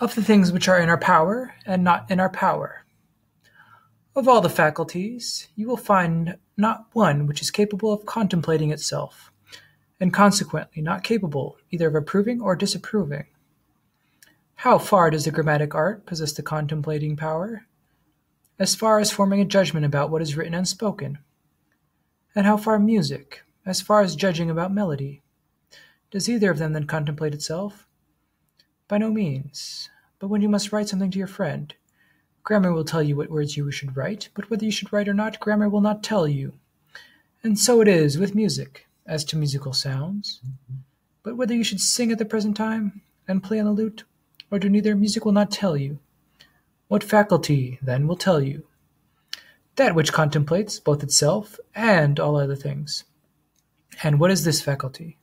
of the things which are in our power and not in our power. Of all the faculties, you will find not one which is capable of contemplating itself, and consequently not capable either of approving or disapproving. How far does the grammatic art possess the contemplating power? As far as forming a judgment about what is written and spoken. And how far music? As far as judging about melody. Does either of them then contemplate itself? By no means. But when you must write something to your friend, grammar will tell you what words you should write, but whether you should write or not, grammar will not tell you. And so it is with music, as to musical sounds. But whether you should sing at the present time, and play on the lute, or do neither, music will not tell you. What faculty, then, will tell you? That which contemplates both itself and all other things. And what is this faculty?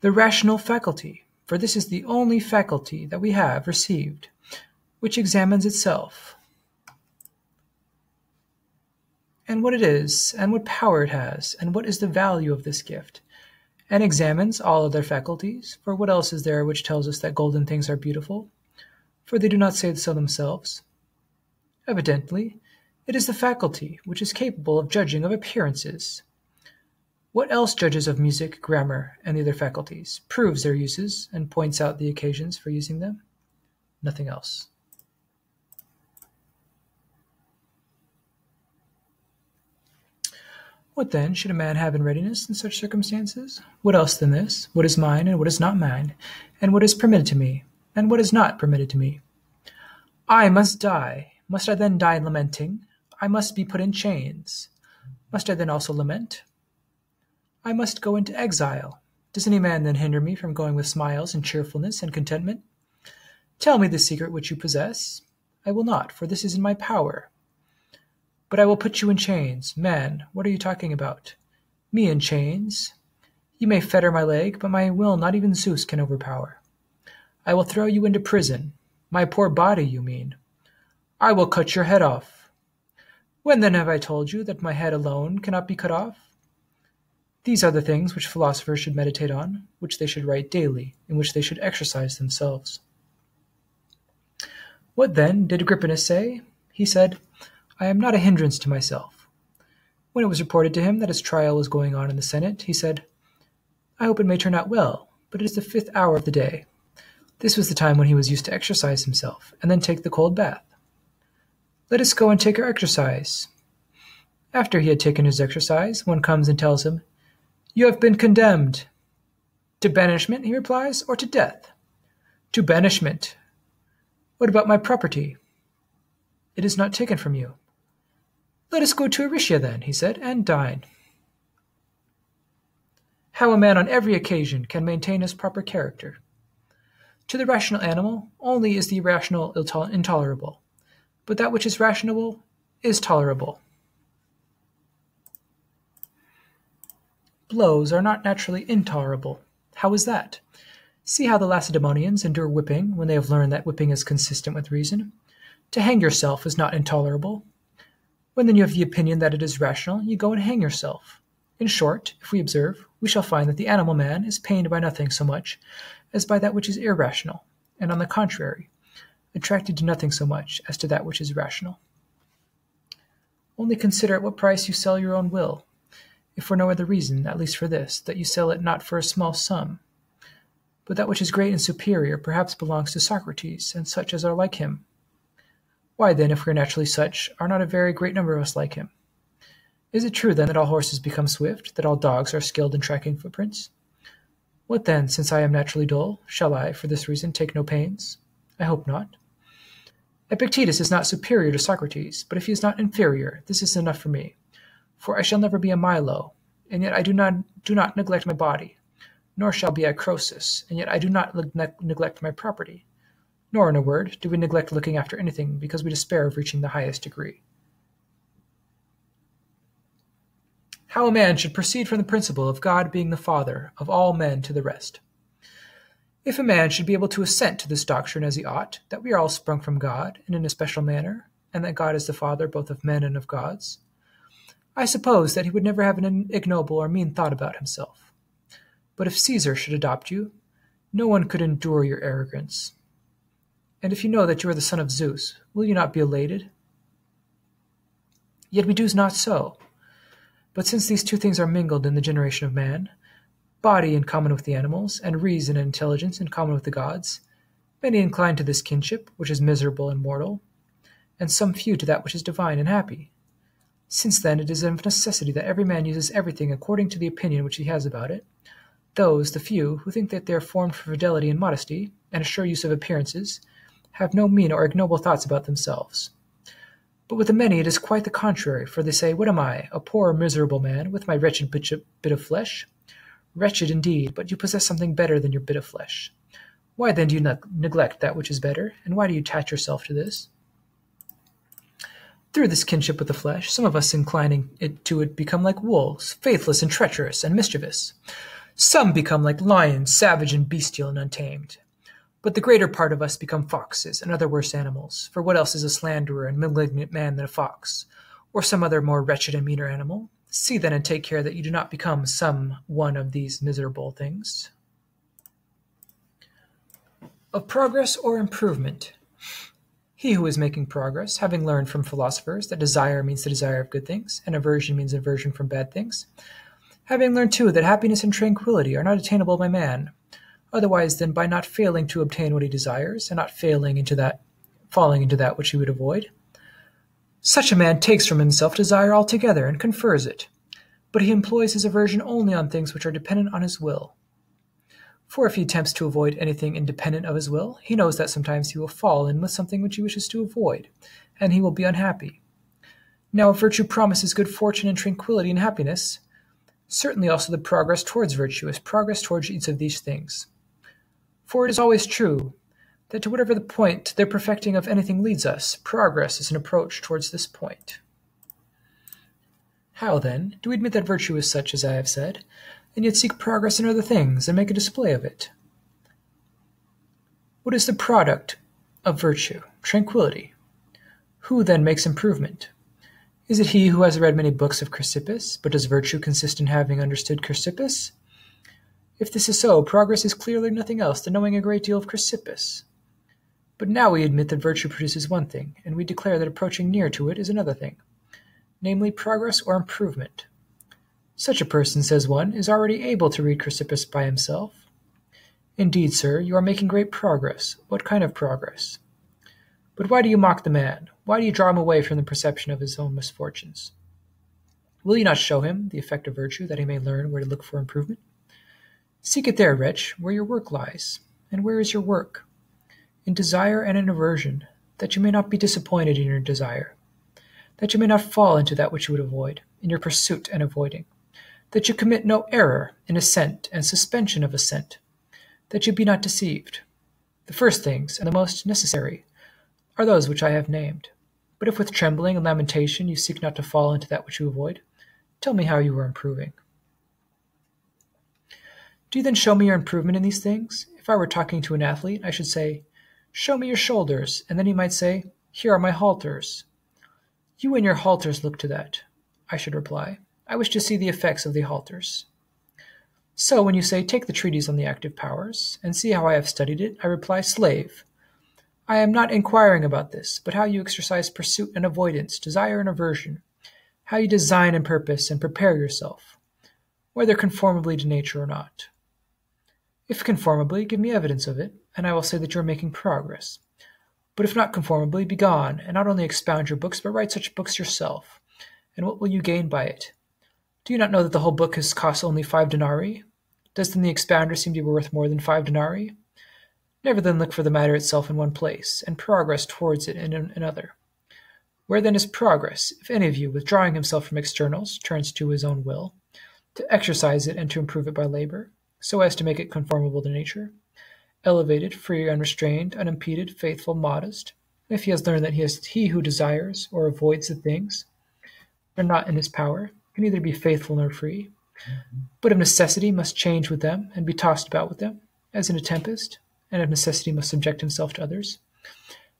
The rational faculty, for this is the only faculty that we have received, which examines itself, and what it is, and what power it has, and what is the value of this gift, and examines all other faculties, for what else is there which tells us that golden things are beautiful? For they do not say so themselves. Evidently, it is the faculty which is capable of judging of appearances. What else judges of music, grammar, and the other faculties, proves their uses, and points out the occasions for using them? Nothing else. What then should a man have in readiness in such circumstances? What else than this? What is mine, and what is not mine? And what is permitted to me, and what is not permitted to me? I must die. Must I then die lamenting? I must be put in chains. Must I then also lament? I must go into exile. Does any man then hinder me from going with smiles and cheerfulness and contentment? Tell me the secret which you possess. I will not, for this is in my power. But I will put you in chains. Man, what are you talking about? Me in chains? You may fetter my leg, but my will not even Zeus can overpower. I will throw you into prison. My poor body, you mean. I will cut your head off. When then have I told you that my head alone cannot be cut off? These are the things which philosophers should meditate on, which they should write daily, in which they should exercise themselves. What then did Agrippinus say? He said, I am not a hindrance to myself. When it was reported to him that his trial was going on in the Senate, he said, I hope it may turn out well, but it is the 5th hour of the day. This was the time when he was used to exercise himself, and then take the cold bath. Let us go and take our exercise. After he had taken his exercise, one comes and tells him, You have been condemned. To banishment, he replies, or to death? To banishment. What about my property? It is not taken from you. Let us go to Irrational then, he said, and dine. How a man on every occasion can maintain his proper character. To the rational animal only is the irrational intolerable, but that which is rational is tolerable. Blows are not naturally intolerable. How is that? See how the Lacedaemonians endure whipping when they have learned that whipping is consistent with reason. To hang yourself is not intolerable. When then you have the opinion that it is rational, you go and hang yourself. In short, if we observe, we shall find that the animal man is pained by nothing so much as by that which is irrational, and on the contrary, attracted to nothing so much as to that which is rational. Only consider at what price you sell your own will, if for no other reason, at least for this, that you sell it not for a small sum. But that which is great and superior perhaps belongs to Socrates, and such as are like him. Why then, if we are naturally such, are not a very great number of us like him? Is it true then that all horses become swift, that all dogs are skilled in tracking footprints? What then, since I am naturally dull, shall I, for this reason, take no pains? I hope not. Epictetus is not superior to Socrates, but if he is not inferior, this is enough for me. For I shall never be a Milo, and yet I do not neglect my body, nor shall be a Croesus, and yet I do not neglect my property. Nor, in a word, do we neglect looking after anything because we despair of reaching the highest degree. How a man should proceed from the principle of God being the Father of all men to the rest. If a man should be able to assent to this doctrine as he ought, that we are all sprung from God, and in a special manner, and that God is the Father both of men and of gods, I suppose that he would never have an ignoble or mean thought about himself. But if Caesar should adopt you, no one could endure your arrogance. And if you know that you are the son of Zeus, will you not be elated? Yet we do not so. But since these two things are mingled in the generation of man, body in common with the animals, and reason and intelligence in common with the gods, many incline to this kinship, which is miserable and mortal, and some few to that which is divine and happy. Since then it is of necessity that every man uses everything according to the opinion which he has about it, those, the few, who think that they are formed for fidelity and modesty, and a sure use of appearances, have no mean or ignoble thoughts about themselves. But with the many it is quite the contrary, for they say, What am I, a poor miserable man, with my wretched bit of flesh? Wretched indeed, but you possess something better than your bit of flesh. Why then do you neglect that which is better, and why do you attach yourself to this? Through this kinship with the flesh, some of us inclining to it become like wolves, faithless and treacherous and mischievous. Some become like lions, savage and bestial and untamed. But the greater part of us become foxes and other worse animals, for what else is a slanderer and malignant man than a fox, or some other more wretched and meaner animal? See then and take care that you do not become some one of these miserable things. Of progress or improvement. He who is making progress, having learned from philosophers that desire means the desire of good things, and aversion means aversion from bad things, having learned too that happiness and tranquility are not attainable by man, otherwise than by not failing to obtain what he desires, and not falling into that which he would avoid. Such a man takes from himself desire altogether and confers it, but he employs his aversion only on things which are dependent on his will. For if he attempts to avoid anything independent of his will, he knows that sometimes he will fall in with something which he wishes to avoid, and he will be unhappy. Now if virtue promises good fortune and tranquility and happiness, certainly also the progress towards virtue is progress towards each of these things. For it is always true that to whatever the point the perfecting of anything leads us, progress is an approach towards this point. How, then, do we admit that virtue is such as I have said, and yet seek progress in other things and make a display of it? What is the product of virtue? Tranquility. Who, then, makes improvement? Is it he who has read many books of Chrysippus, but does virtue consist in having understood Chrysippus? If this is so, progress is clearly nothing else than knowing a great deal of Chrysippus. But now we admit that virtue produces one thing, and we declare that approaching near to it is another thing, namely progress or improvement. Such a person, says one, is already able to read Chrysippus by himself. Indeed, sir, you are making great progress. What kind of progress? But why do you mock the man? Why do you draw him away from the perception of his own misfortunes? Will you not show him the effect of virtue, that he may learn where to look for improvement? Seek it there, wretch, where your work lies. And where is your work? In desire and in aversion, that you may not be disappointed in your desire, that you may not fall into that which you would avoid, in your pursuit and avoiding, that you commit no error in assent and suspension of assent, that you be not deceived. The first things, and the most necessary, are those which I have named. But if with trembling and lamentation you seek not to fall into that which you avoid, tell me how you are improving. Do you then show me your improvement in these things? If I were talking to an athlete, I should say, Show me your shoulders, and then he might say, Here are my halters. You and your halters look to that. I should reply, I wish to see the effects of the halters. So when you say, Take the treatise on the active powers, and see how I have studied it, I reply, Slave. I am not inquiring about this, but how you exercise pursuit and avoidance, desire and aversion, how you design and purpose and prepare yourself, whether conformably to nature or not. If conformably, give me evidence of it, and I will say that you are making progress. But if not conformably, be gone, and not only expound your books, but write such books yourself. And what will you gain by it? Do you not know that the whole book has cost only 5 denarii? Does then the expounder seem to be worth more than 5 denarii? Never then look for the matter itself in one place, and progress towards it in another. Where then is progress, if any of you, withdrawing himself from externals, turns to his own will, to exercise it and to improve it by labor, so as to make it conformable to nature, elevated, free, unrestrained, unimpeded, faithful, modest, if he has learned that he who desires or avoids the things that are not in his power, can neither be faithful nor free, but of necessity must change with them and be tossed about with them, as in a tempest, and of necessity must subject himself to others,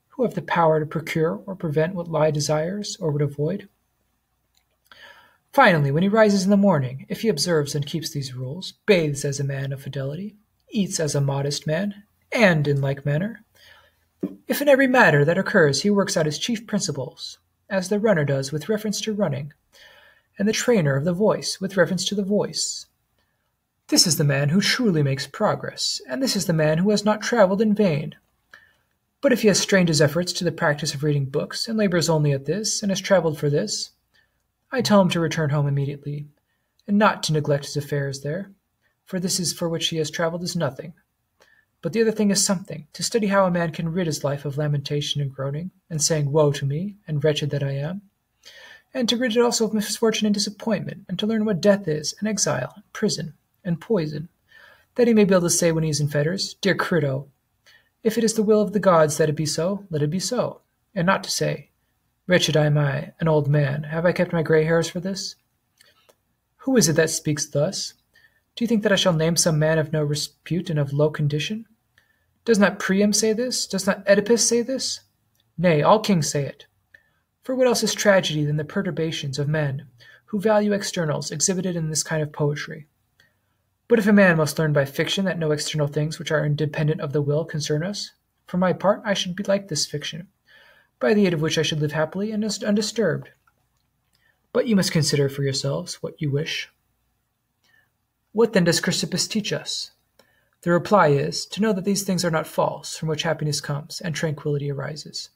who have the power to procure or prevent what lie desires or would avoid. Finally, when he rises in the morning, if he observes and keeps these rules, bathes as a man of fidelity, eats as a modest man, and in like manner, If in every matter that occurs he works out his chief principles, as the runner does with reference to running, and the trainer of the voice with reference to the voice, this is the man who truly makes progress, and this is the man who has not travelled in vain. But if he has strained his efforts to the practice of reading books, and labours only at this, and has travelled for this, I tell him to return home immediately, and not to neglect his affairs there, for this is for which he has travelled is nothing. But the other thing is something, to study how a man can rid his life of lamentation and groaning, and saying, Woe to me, and wretched that I am, and to rid it also of misfortune and disappointment, and to learn what death is, and exile, and prison, and poison, that he may be able to say when he is in fetters, Dear Crito, if it is the will of the gods that it be so, let it be so, and not to say, Wretched am I, an old man, have I kept my grey hairs for this? Who is it that speaks thus? Do you think that I shall name some man of no repute and of low condition? Does not Priam say this? Does not Oedipus say this? Nay, all kings say it. For what else is tragedy than the perturbations of men who value externals exhibited in this kind of poetry? But if a man must learn by fiction that no external things which are independent of the will concern us, for my part I should be like this fiction, by the aid of which I should live happily and undisturbed. But you must consider for yourselves what you wish. What then does Chrysippus teach us? The reply is, to know that these things are not false, from which happiness comes, and tranquillity arises.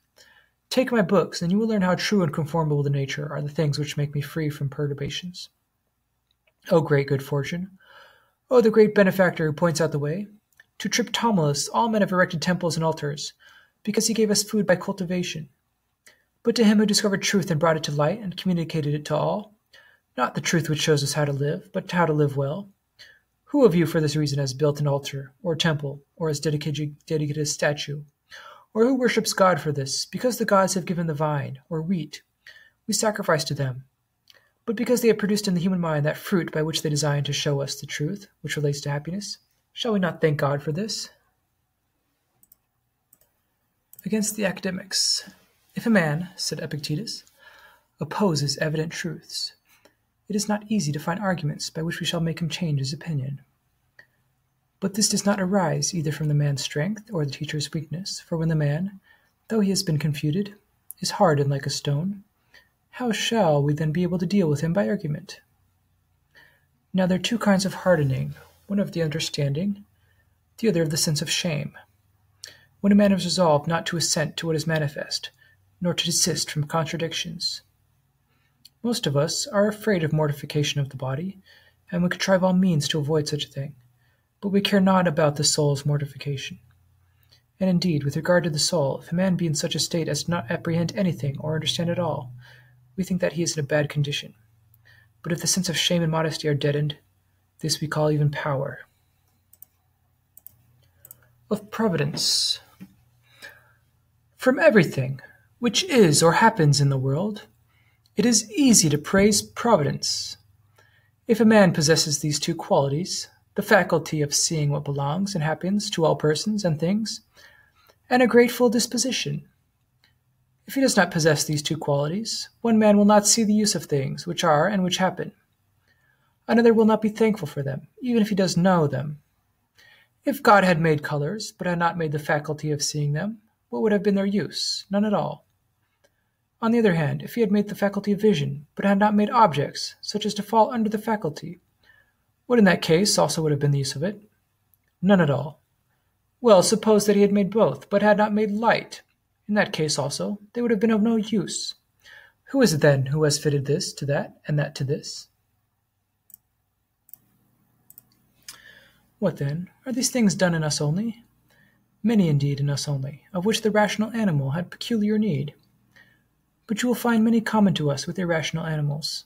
Take my books, and you will learn how true and conformable to nature are the things which make me free from perturbations. O great good fortune! O the great benefactor who points out the way! To Triptomelus all men have erected temples and altars, because he gave us food by cultivation. But to him who discovered truth and brought it to light and communicated it to all, not the truth which shows us how to live, but how to live well, who of you for this reason has built an altar, or temple, or has dedicated a statue, or who worships God for this, because the gods have given the vine, or wheat, we sacrifice to them, but because they have produced in the human mind that fruit by which they design to show us the truth, which relates to happiness, shall we not thank God for this? Against the academics. If a man, said Epictetus, opposes evident truths, it is not easy to find arguments by which we shall make him change his opinion. But this does not arise either from the man's strength or the teacher's weakness, for when the man, though he has been confuted, is hardened like a stone, how shall we then be able to deal with him by argument? Now there are two kinds of hardening, one of the understanding, the other of the sense of shame. When a man is resolved not to assent to what is manifest, nor to desist from contradictions. Most of us are afraid of mortification of the body, and we contrive all means to avoid such a thing, but we care not about the soul's mortification. And indeed, with regard to the soul, if a man be in such a state as to not apprehend anything or understand at all, we think that he is in a bad condition. But if the sense of shame and modesty are deadened, this we call even power. Of Providence. From everything which is or happens in the world, it is easy to praise Providence. If a man possesses these two qualities, the faculty of seeing what belongs and happens to all persons and things, and a grateful disposition. If he does not possess these two qualities, one man will not see the use of things which are and which happen. Another will not be thankful for them, even if he does know them. If God had made colors, but had not made the faculty of seeing them, what would have been their use? None at all. On the other hand, if he had made the faculty of vision, but had not made objects, such as to fall under the faculty, what in that case also would have been the use of it? None at all. Well, suppose that he had made both, but had not made light. In that case also, they would have been of no use. Who is it then who has fitted this to that, and that to this? What then? Are these things done in us only? Many indeed in us only, of which the rational animal had peculiar need. But you will find many common to us with irrational animals.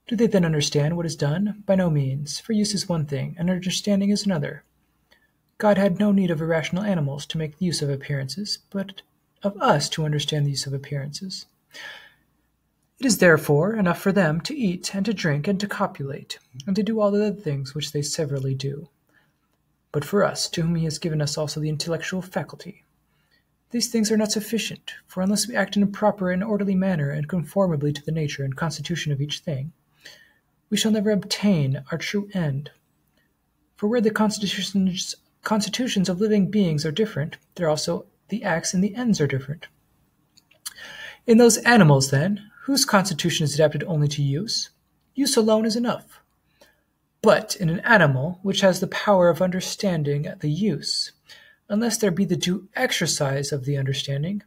Do they then understand what is done? By no means, for use is one thing, and understanding is another. God had no need of irrational animals to make use of appearances, but of us to understand the use of appearances. It is therefore enough for them to eat and to drink and to copulate, and to do all the other things which they severally do. But for us, to whom he has given us also the intellectual faculty, these things are not sufficient, for unless we act in a proper and orderly manner and conformably to the nature and constitution of each thing, we shall never obtain our true end. For where the constitutions of living beings are different, there also The acts and the ends are different. In those animals, then, whose constitution is adapted only to use alone is enough. But in an animal which has the power of understanding the use, unless there be the due exercise of the understanding,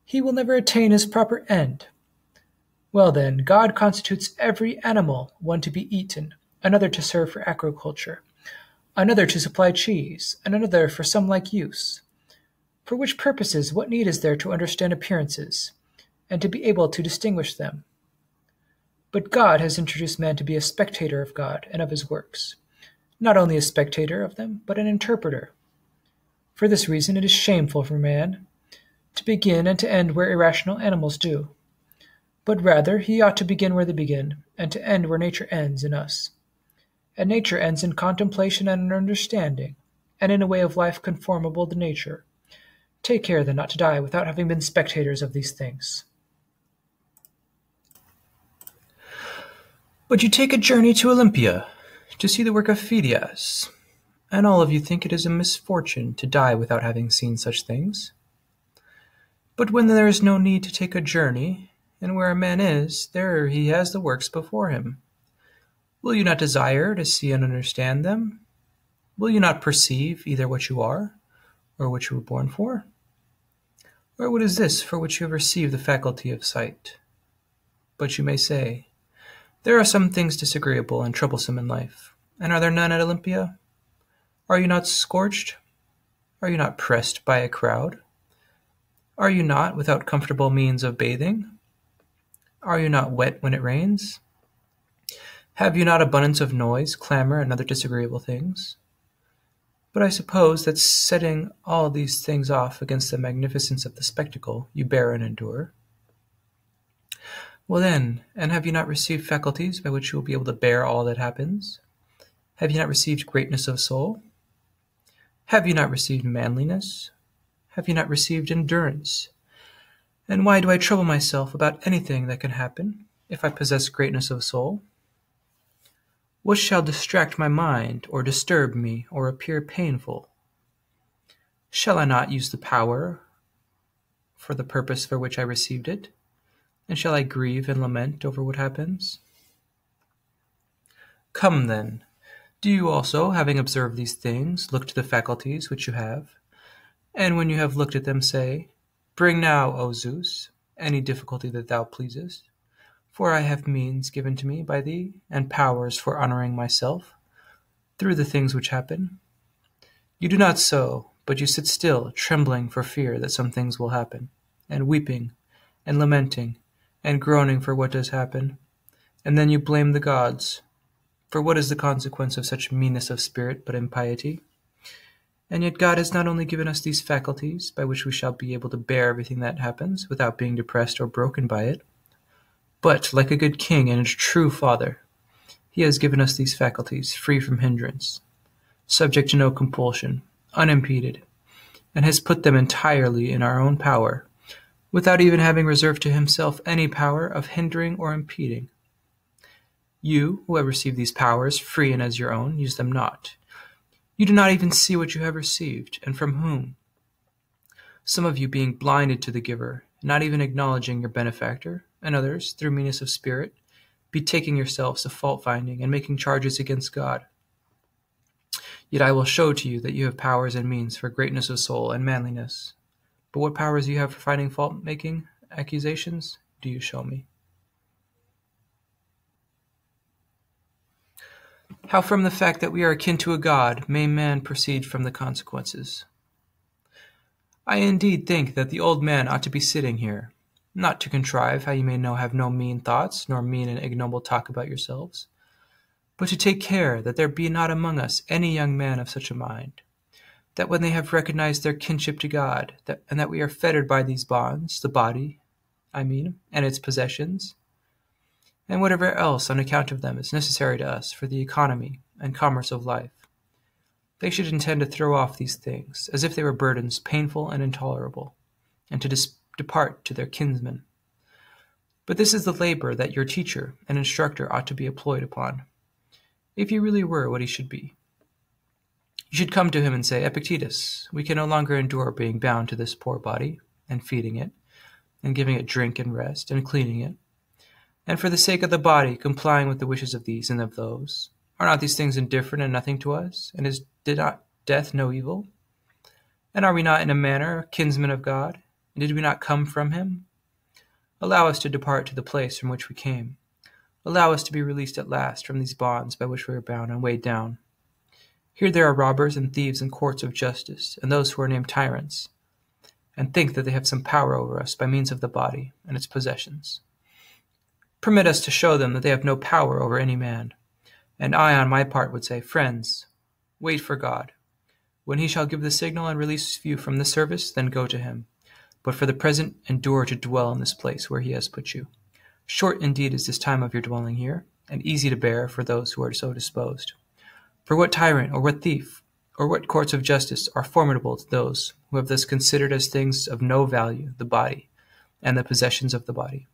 he will never attain his proper end. Well then, God constitutes every animal, one to be eaten, another to serve for agriculture, another to supply cheese, and another for some like use. For which purposes what need is there to understand appearances, and to be able to distinguish them? But God has introduced man to be a spectator of God and of his works, not only a spectator of them, but an interpreter. For this reason it is shameful for man to begin and to end where irrational animals do, but rather he ought to begin where they begin, and to end where nature ends in us. And nature ends in contemplation and in understanding, and in a way of life conformable to nature. Take care then not to die without having been spectators of these things. But you take a journey to Olympia, to see the work of Phidias, and all of you think it is a misfortune to die without having seen such things. But when there is no need to take a journey, and where a man is, there he has the works before him. Will you not desire to see and understand them? Will you not perceive either what you are, or what you were born for? Or what is this for which you have received the faculty of sight? But you may say, there are some things disagreeable and troublesome in life, and are there none at Olympia? Are you not scorched? Are you not pressed by a crowd? Are you not without comfortable means of bathing? Are you not wet when it rains? Have you not abundance of noise, clamor, and other disagreeable things? But I suppose that setting all these things off against the magnificence of the spectacle, you bear and endure. Well then, and have you not received faculties by which you will be able to bear all that happens? Have you not received greatness of soul? Have you not received manliness? Have you not received endurance? And why do I trouble myself about anything that can happen, if I possess greatness of soul? What shall distract my mind, or disturb me, or appear painful? Shall I not use the power for the purpose for which I received it? And shall I grieve and lament over what happens? Come then, do you also, having observed these things, look to the faculties which you have, and when you have looked at them say, bring now, O Zeus, any difficulty that thou pleasest, for I have means given to me by thee, and powers for honoring myself, through the things which happen. You do not so, but you sit still, trembling for fear that some things will happen, and weeping, and lamenting, and groaning for what does happen, and then you blame the gods. For what is the consequence of such meanness of spirit but impiety? And yet God has not only given us these faculties, by which we shall be able to bear everything that happens, without being depressed or broken by it, but, like a good king and a true father, he has given us these faculties free from hindrance, subject to no compulsion, unimpeded, and has put them entirely in our own power, without even having reserved to himself any power of hindering or impeding. You, who have received these powers free and as your own, use them not. You do not even see what you have received, and from whom. Some of you being blinded to the giver, not even acknowledging your benefactor, and others, through meanness of spirit, betaking yourselves to fault-finding and making charges against God. Yet I will show to you that you have powers and means for greatness of soul and manliness. But what powers you have for finding fault-making accusations, do you show me? How from the fact that we are akin to a god may man proceed from the consequences? I indeed think that the old man ought to be sitting here, not to contrive how you may have no mean thoughts, nor mean and ignoble talk about yourselves, but to take care that there be not among us any young man of such a mind, that when they have recognized their kinship to God, and that we are fettered by these bonds, the body, and its possessions, and whatever else on account of them is necessary to us for the economy and commerce of life, they should intend to throw off these things, as if they were burdens painful and intolerable, and to depart to their kinsmen. But this is the labor that your teacher and instructor ought to be employed upon, if he really were what he should be. You should come to him and say, Epictetus, we can no longer endure being bound to this poor body, and feeding it, and giving it drink and rest, and cleaning it. And for the sake of the body, complying with the wishes of these and of those. Are not these things indifferent and nothing to us? And did not death no evil? And are we not in a manner kinsmen of God? And did we not come from him? Allow us to depart to the place from which we came. Allow us to be released at last from these bonds by which we are bound and weighed down. Here there are robbers and thieves in courts of justice, and those who are named tyrants, and think that they have some power over us by means of the body and its possessions. Permit us to show them that they have no power over any man. And I, on my part, would say, friends, wait for God. When he shall give the signal and release you from the service, then go to him. But for the present, endure to dwell in this place where he has put you. Short indeed is this time of your dwelling here, and easy to bear for those who are so disposed. For what tyrant, or what thief, or what courts of justice are formidable to those who have thus considered as things of no value the body, and the possessions of the body?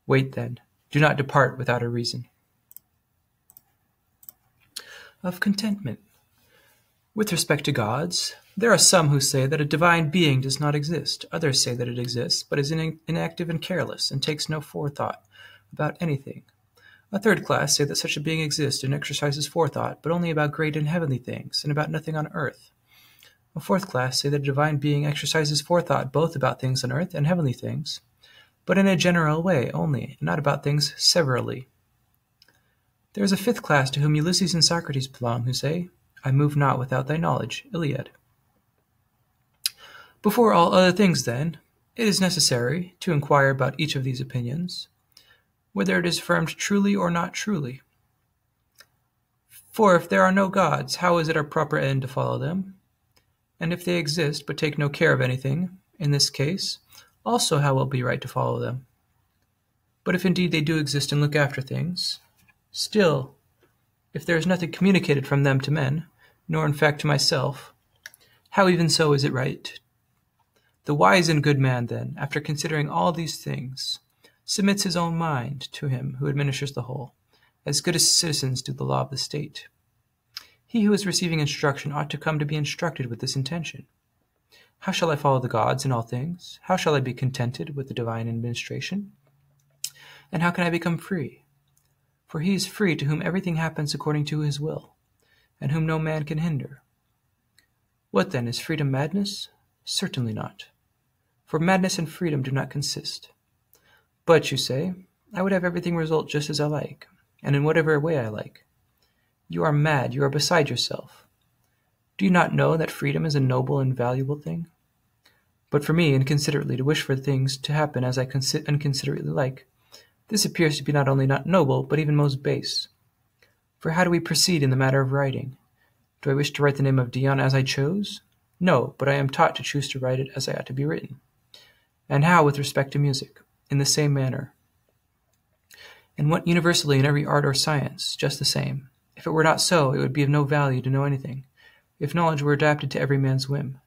Wait then, do not depart without a reason. Of contentment. With respect to gods, there are some who say that a divine being does not exist. Others say that it exists, but is inactive and careless, and takes no forethought about anything. A third class say that such a being exists and exercises forethought, but only about great and heavenly things, and about nothing on earth. A fourth class say that a divine being exercises forethought both about things on earth and heavenly things, but in a general way only, and not about things severally. There is a fifth class to whom Ulysses and Socrates belong, who say, I move not without thy knowledge. Iliad. Before all other things, then, it is necessary to inquire about each of these opinions, whether it is affirmed truly or not truly. For if there are no gods, how is it our proper end to follow them? And if they exist but take no care of anything, in this case, also how will it be right to follow them? But if indeed they do exist and look after things, still, if there is nothing communicated from them to men, nor in fact to myself, how even so is it right? The wise and good man, then, after considering all these things, submits his own mind to him who administers the whole, as good as citizens do the law of the state. He who is receiving instruction ought to come to be instructed with this intention. How shall I follow the gods in all things? How shall I be contented with the divine administration? And how can I become free? For he is free to whom everything happens according to his will, and whom no man can hinder. What then, is freedom madness? Certainly not. For madness and freedom do not consist. But, you say, I would have everything result just as I like, and in whatever way I like. You are mad, you are beside yourself. Do you not know that freedom is a noble and valuable thing? But for me, inconsiderately, to wish for things to happen as I inconsiderately like, this appears to be not only not noble, but even most base. For how do we proceed in the matter of writing? Do I wish to write the name of Dion as I chose? No, but I am taught to choose to write it as I ought to be written. And how with respect to music? In the same manner. And what universally in every art or science, just the same. If it were not so, it would be of no value to know anything, if knowledge were adapted to every man's whim.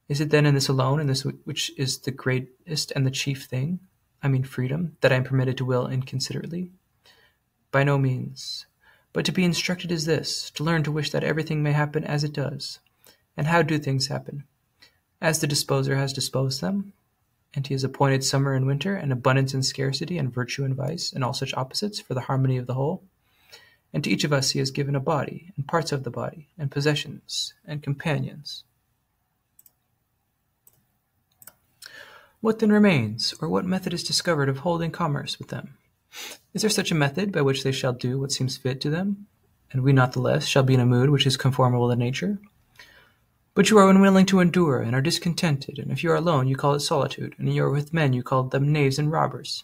Is it then in this alone, in this which is the greatest and the chief thing, I mean freedom, that I am permitted to will inconsiderately? By no means. But to be instructed is this, to learn to wish that everything may happen as it does. And how do things happen? As the disposer has disposed them, and he has appointed summer and winter, and abundance and scarcity, and virtue and vice, and all such opposites for the harmony of the whole. And to each of us he has given a body, and parts of the body, and possessions, and companions. What then remains, or what method is discovered of holding commerce with them? Is there such a method by which they shall do what seems fit to them, and we not the less shall be in a mood which is conformable to nature? But you are unwilling to endure, and are discontented, and if you are alone, you call it solitude, and you are with men, you call them knaves and robbers,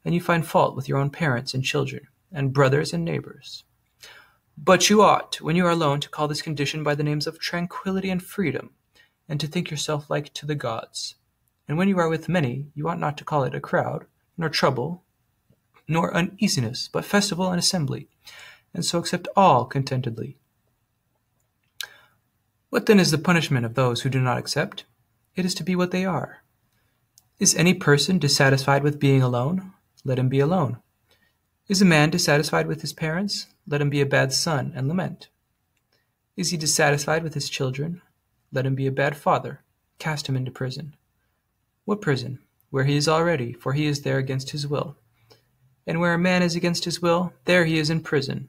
and you find fault with your own parents and children, and brothers and neighbors. But you ought, when you are alone, to call this condition by the names of tranquillity and freedom, and to think yourself like to the gods. And when you are with many, you ought not to call it a crowd, nor trouble, nor uneasiness, but festival and assembly, and so accept all contentedly. What then is the punishment of those who do not accept? It is to be what they are. Is any person dissatisfied with being alone? Let him be alone. Is a man dissatisfied with his parents? Let him be a bad son and lament. Is he dissatisfied with his children? Let him be a bad father. Cast him into prison. What prison? Where he is already, for he is there against his will. And where a man is against his will, there he is in prison.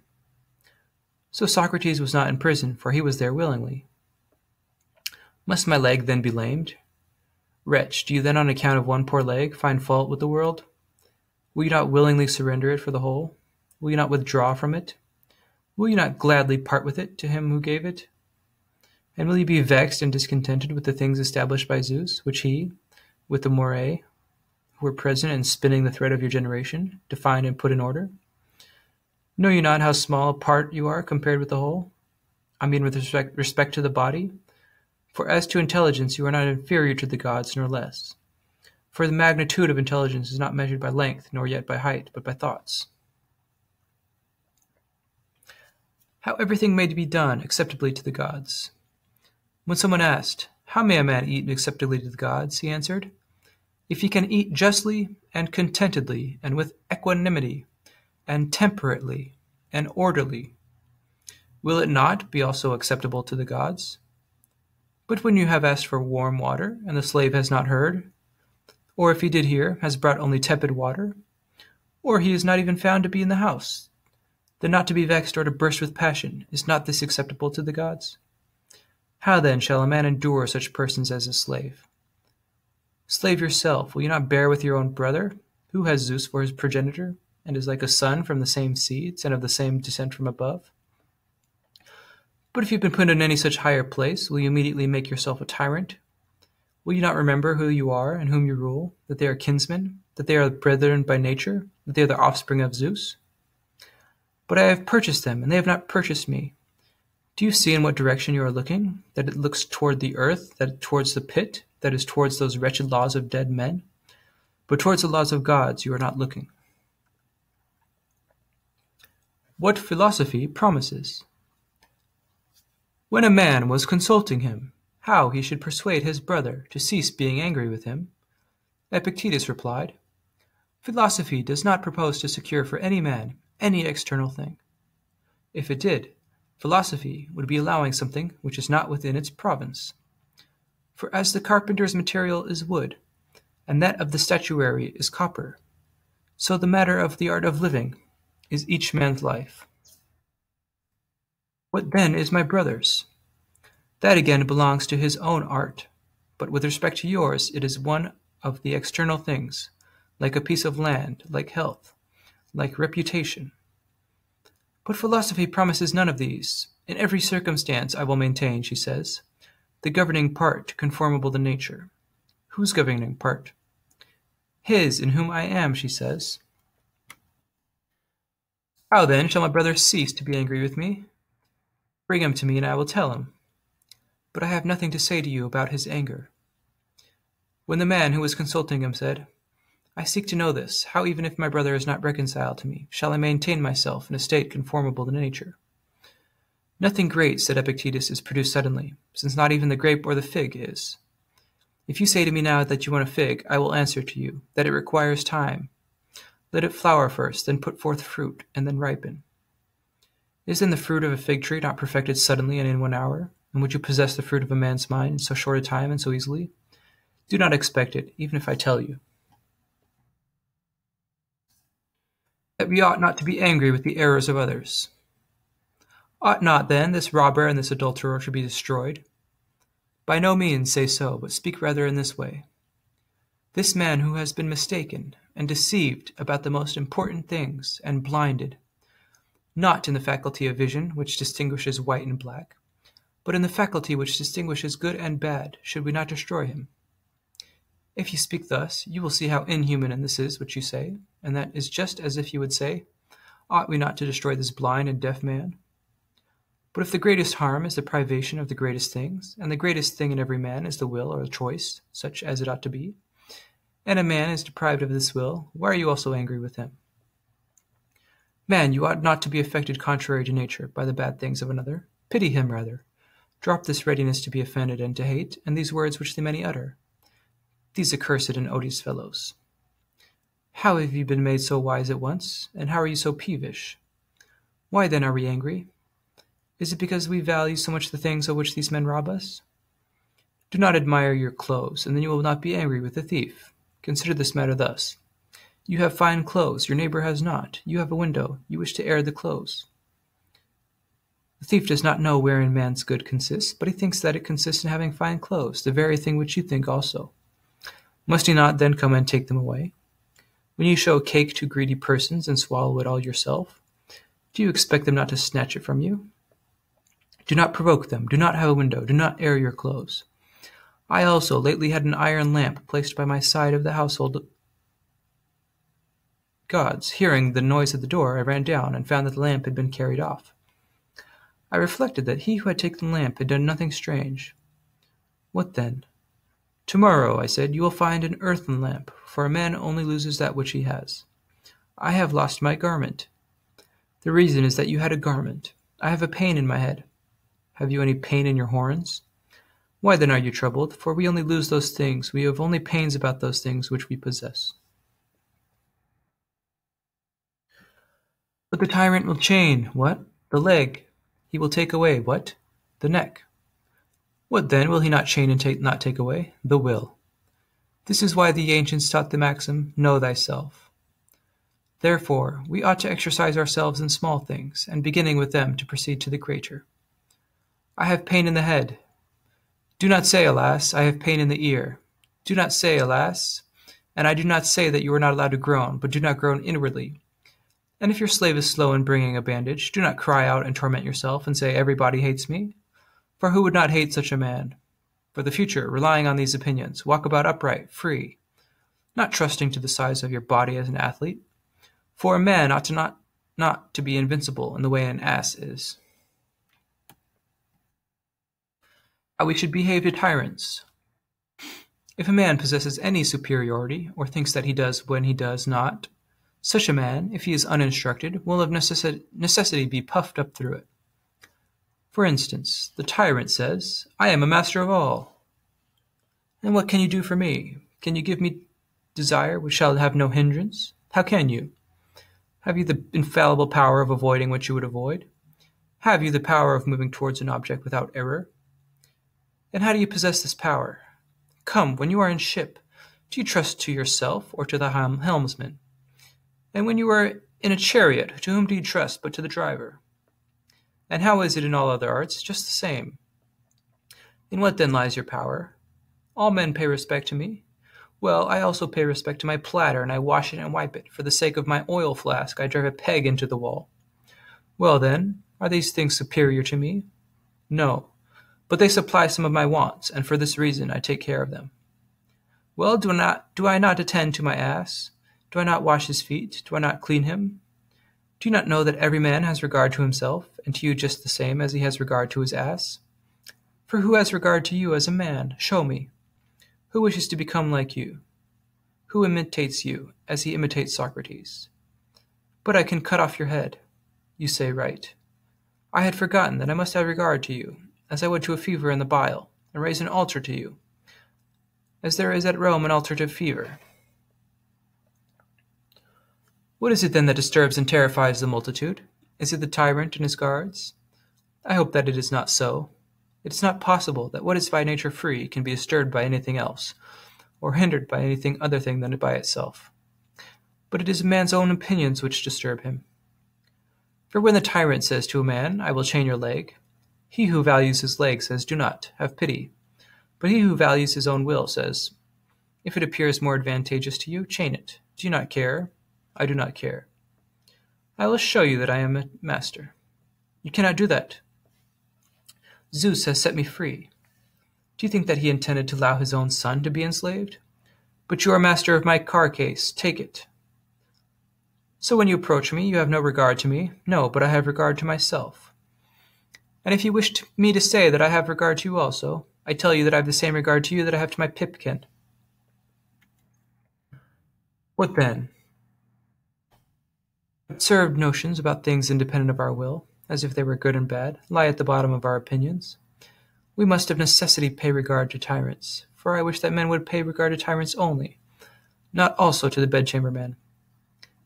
So Socrates was not in prison, for he was there willingly. Must my leg then be lamed? Wretch, do you then on account of one poor leg find fault with the world? Will you not willingly surrender it for the whole? Will you not withdraw from it? Will you not gladly part with it to him who gave it? And will you be vexed and discontented with the things established by Zeus, which he, with the Morae, who were present and spinning the thread of your generation, defined and put in order? Know you not how small a part you are compared with the whole? I mean with respect to the body? For as to intelligence you are not inferior to the gods, nor less. For the magnitude of intelligence is not measured by length, nor yet by height, but by thoughts. How everything may be done acceptably to the gods. When someone asked, "How may a man eat acceptably to the gods?" he answered, "If he can eat justly and contentedly, and with equanimity, and temperately, and orderly, will it not be also acceptable to the gods? But when you have asked for warm water, and the slave has not heard, or if he did hear, has brought only tepid water, or he is not even found to be in the house, then not to be vexed or to burst with passion, is not this acceptable to the gods? How then shall a man endure such persons as a slave? Slave yourself, will you not bear with your own brother, who has Zeus for his progenitor, and is like a son from the same seeds, and of the same descent from above? But if you have been put in any such higher place, will you immediately make yourself a tyrant? Will you not remember who you are and whom you rule, that they are kinsmen, that they are brethren by nature, that they are the offspring of Zeus? But I have purchased them, and they have not purchased me. Do you see in what direction you are looking, that it looks toward the earth, that towards the pit, that is towards those wretched laws of dead men? But towards the laws of gods you are not looking. What philosophy promises? When a man was consulting him, how he should persuade his brother to cease being angry with him, Epictetus replied, "Philosophy does not propose to secure for any man any external thing. If it did, philosophy would be allowing something which is not within its province. For as the carpenter's material is wood, and that of the statuary is copper, so the matter of the art of living is each man's life. What then is my brother's? That again belongs to his own art, but with respect to yours it is one of the external things, like a piece of land, like health, like reputation. But philosophy promises none of these. In every circumstance I will maintain, she says, the governing part conformable to nature. Whose governing part? His in whom I am, she says. How then shall my brother cease to be angry with me? Bring him to me, and I will tell him. But I have nothing to say to you about his anger. When the man who was consulting him said, I seek to know this, how even if my brother is not reconciled to me, shall I maintain myself in a state conformable to nature? Nothing great, said Epictetus, is produced suddenly, since not even the grape or the fig is. If you say to me now that you want a fig, I will answer to you that it requires time. Let it flower first, then put forth fruit, and then ripen. Is then the fruit of a fig tree not perfected suddenly and in 1 hour? And would you possess the fruit of a man's mind in so short a time and so easily? Do not expect it, even if I tell you. That we ought not to be angry with the errors of others. Ought not, then, this robber and this adulterer to be destroyed? By no means say so, but speak rather in this way. This man who has been mistaken and deceived about the most important things and blinded, not in the faculty of vision, which distinguishes white and black, but in the faculty which distinguishes good and bad, should we not destroy him? If you speak thus, you will see how inhuman this is which you say, and that is just as if you would say, ought we not to destroy this blind and deaf man? But if the greatest harm is the privation of the greatest things, and the greatest thing in every man is the will or the choice, such as it ought to be, and a man is deprived of this will, why are you also angry with him? Man, you ought not to be affected contrary to nature by the bad things of another. Pity him rather. Drop this readiness to be offended and to hate, and these words which the many utter. These accursed and odious fellows. How have you been made so wise at once, and how are you so peevish? Why then are we angry? Is it because we value so much the things of which these men rob us? Do not admire your clothes, and then you will not be angry with the thief. Consider this matter thus. You have fine clothes, your neighbor has not. You have a window, you wish to air the clothes. The thief does not know wherein man's good consists, but he thinks that it consists in having fine clothes, the very thing which you think also. Must he not then come and take them away? When you show cake to greedy persons and swallow it all yourself, do you expect them not to snatch it from you? Do not provoke them, do not have a window, do not air your clothes. I also lately had an iron lamp placed by my side of the household gods. Hearing the noise at the door, I ran down and found that the lamp had been carried off. I reflected that he who had taken the lamp had done nothing strange. What then? Tomorrow, I said, you will find an earthen lamp, for a man only loses that which he has. I have lost my garment. The reason is that you had a garment. I have a pain in my head. Have you any pain in your horns? Why then are you troubled? For we only lose those things. We have only pains about those things which we possess. But the tyrant will chain, what? The leg. He will take away, what? The neck. What then will he not chain and not take away? The will. This is why the ancients taught the maxim, know thyself. Therefore, we ought to exercise ourselves in small things, and beginning with them to proceed to the greater. I have pain in the head. Do not say, alas, I have pain in the ear. Do not say, alas, and I do not say that you are not allowed to groan, but do not groan inwardly. And if your slave is slow in bringing a bandage, do not cry out and torment yourself and say, everybody hates me. For who would not hate such a man? For the future, relying on these opinions, walk about upright, free, not trusting to the size of your body as an athlete. For a man ought to not to be invincible in the way an ass is. How we should behave to tyrants. If a man possesses any superiority, or thinks that he does when he does not, such a man, if he is uninstructed, will of necessity be puffed up through it. For instance, the tyrant says, I am a master of all. And what can you do for me? Can you give me desire which shall have no hindrance? How can you? Have you the infallible power of avoiding what you would avoid? Have you the power of moving towards an object without error? And how do you possess this power? Come, when you are in ship, do you trust to yourself or to the helmsman? And when you are in a chariot, to whom do you trust but to the driver? And how is it in all other arts? Just the same. In what then lies your power? All men pay respect to me. Well, I also pay respect to my platter, and I wash it and wipe it. For the sake of my oil flask, I drive a peg into the wall. Well then, are these things superior to me? No. But they supply some of my wants, and for this reason I take care of them. Well, do I not attend to my ass? Do I not wash his feet? Do I not clean him? Do you not know that every man has regard to himself, and to you just the same as he has regard to his ass? For who has regard to you as a man? Show me. Who wishes to become like you? Who imitates you, as he imitates Socrates? But I can cut off your head. You say right. I had forgotten that I must have regard to you, as I would to a fever in the bile, and raise an altar to you, as there is at Rome an altar to fever. What is it then that disturbs and terrifies the multitude? Is it the tyrant and his guards? I hope that it is not so. It is not possible that what is by nature free can be disturbed by anything else, or hindered by anything other thing than by itself. But it is man's own opinions which disturb him. For when the tyrant says to a man, I will chain your leg, he who values his leg says, do not, have pity. But he who values his own will says, if it appears more advantageous to you, chain it. Do you not care? I do not care. I will show you that I am a master. You cannot do that. Zeus has set me free. Do you think that he intended to allow his own son to be enslaved? But you are master of my carcase. Take it. So when you approach me, you have no regard to me. No, but I have regard to myself. And if you wish me to say that I have regard to you also, I tell you that I have the same regard to you that I have to my pipkin. What then? Absurd notions about things independent of our will, as if they were good and bad, lie at the bottom of our opinions. We must of necessity pay regard to tyrants, for I wish that men would pay regard to tyrants only, not also to the bedchamber men.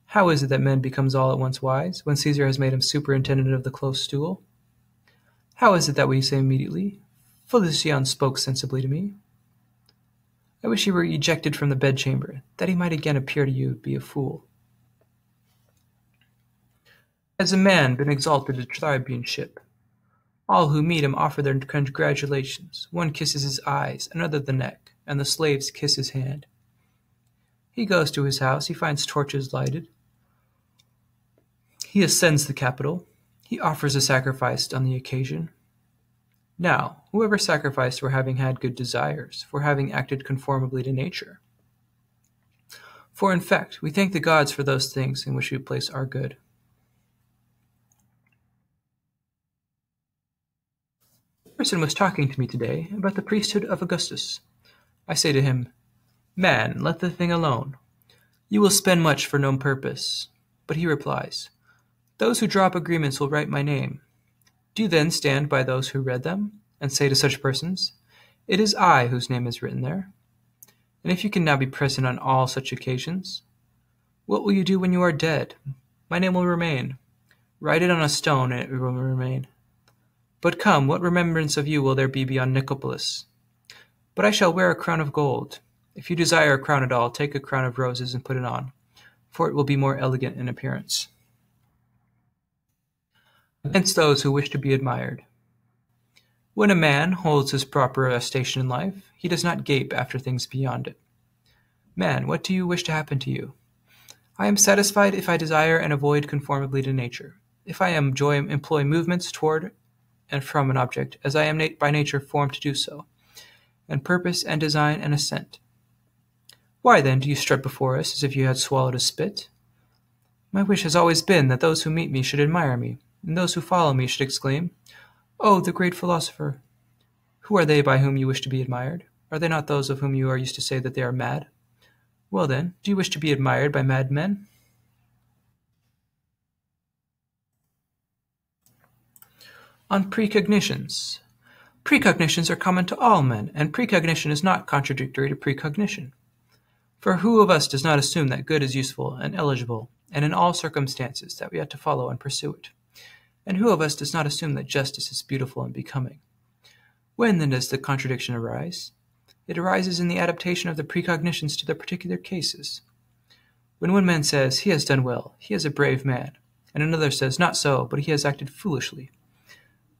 How is it that man becomes all at once wise, when Caesar has made him superintendent of the close stool? How is it that we say immediately, Felician spoke sensibly to me? I wish he were ejected from the bedchamber, that he might again appear to you to be a fool. Has a man been exalted to tribuneship? All who meet him offer their congratulations. One kisses his eyes, another the neck, and the slaves kiss his hand. He goes to his house, he finds torches lighted. He ascends the Capitol. He offers a sacrifice on the occasion. Now, whoever sacrificed for having had good desires, for having acted conformably to nature? For in fact, we thank the gods for those things in which we place our good. A person was talking to me today about the priesthood of Augustus. I say to him, Man, let the thing alone. You will spend much for no purpose. But he replies, Those who draw up agreements will write my name. Do you then stand by those who read them, and say to such persons, It is I whose name is written there? And if you can now be present on all such occasions, what will you do when you are dead? My name will remain. Write it on a stone, and it will remain. But come, what remembrance of you will there be beyond Nicopolis? But I shall wear a crown of gold. If you desire a crown at all, take a crown of roses and put it on, for it will be more elegant in appearance. Against those who wish to be admired. When a man holds his proper station in life, he does not gape after things beyond it. Man, what do you wish to happen to you? I am satisfied if I desire and avoid conformably to nature, if I employ movements toward and from an object, as I am by nature formed to do so, and purpose and design and assent. Why, then, do you strut before us as if you had swallowed a spit? My wish has always been that those who meet me should admire me, and those who follow me should exclaim, Oh, the great philosopher! Who are they by whom you wish to be admired? Are they not those of whom you are used to say that they are mad? Well, then, do you wish to be admired by madmen? On precognitions. Precognitions are common to all men, and precognition is not contradictory to precognition. For who of us does not assume that good is useful and eligible, and in all circumstances that we ought to follow and pursue it? And who of us does not assume that justice is beautiful and becoming? When then does the contradiction arise? It arises in the adaptation of the precognitions to the particular cases. When one man says, he has done well, he is a brave man, and another says, not so, but he has acted foolishly,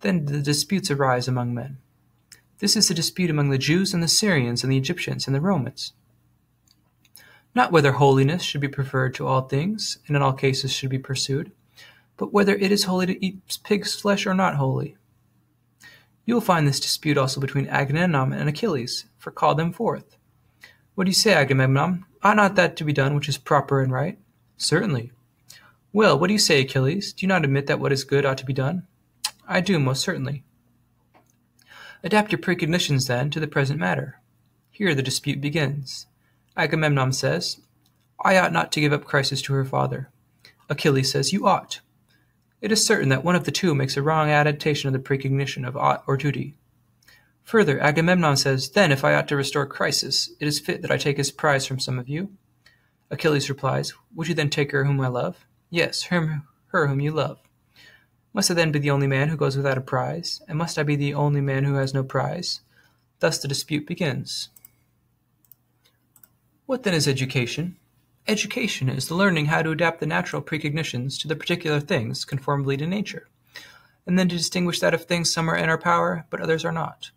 then the disputes arise among men. This is the dispute among the Jews and the Syrians and the Egyptians and the Romans. Not whether holiness should be preferred to all things, and in all cases should be pursued, but whether it is holy to eat pig's flesh or not holy. You will find this dispute also between Agamemnon and Achilles, for call them forth. What do you say, Agamemnon? Ought not that to be done which is proper and right? Certainly. Well, what do you say, Achilles? Do you not admit that what is good ought to be done? I do, most certainly. Adapt your precognitions, then, to the present matter. Here the dispute begins. Agamemnon says, I ought not to give up Chryses to her father. Achilles says, you ought. It is certain that one of the two makes a wrong adaptation of the precognition of ought or duty. Further, Agamemnon says, then if I ought to restore Chryses, it is fit that I take his prize from some of you. Achilles replies, would you then take her whom I love? Yes, her whom you love. Must I then be the only man who goes without a prize? And must I be the only man who has no prize? Thus the dispute begins. What then is education? Education is the learning how to adapt the natural precognitions to the particular things conformably to nature, and then to distinguish that of things some are in our power, but others are not.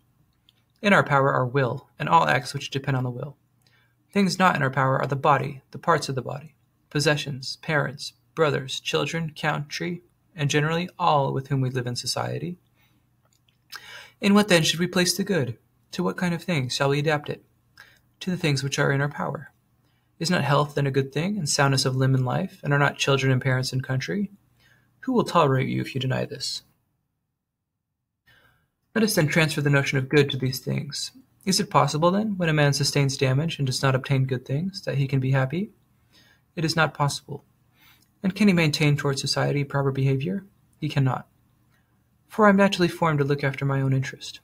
In our power are will, and all acts which depend on the will. Things not in our power are the body, the parts of the body, possessions, parents, brothers, children, country, and generally all with whom we live in society. In what then should we place the good? To what kind of things shall we adapt it? To the things which are in our power. Is not health then a good thing, and soundness of limb and life, and are not children and parents and country? Who will tolerate you if you deny this? Let us then transfer the notion of good to these things. Is it possible, then, when a man sustains damage and does not obtain good things, that he can be happy? It is not possible. And can he maintain towards society proper behavior? He cannot. For I am naturally formed to look after my own interest.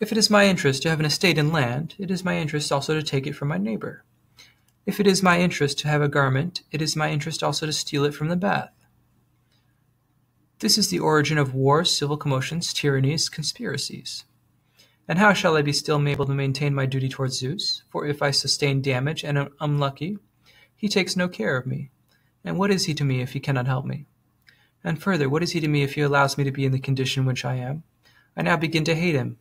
If it is my interest to have an estate and land, it is my interest also to take it from my neighbor. If it is my interest to have a garment, it is my interest also to steal it from the bath. This is the origin of wars, civil commotions, tyrannies, conspiracies. And how shall I be still able to maintain my duty towards Zeus? For if I sustain damage and am unlucky, he takes no care of me. And what is he to me if he cannot help me? And further, what is he to me if he allows me to be in the condition in which I am? I now begin to hate him.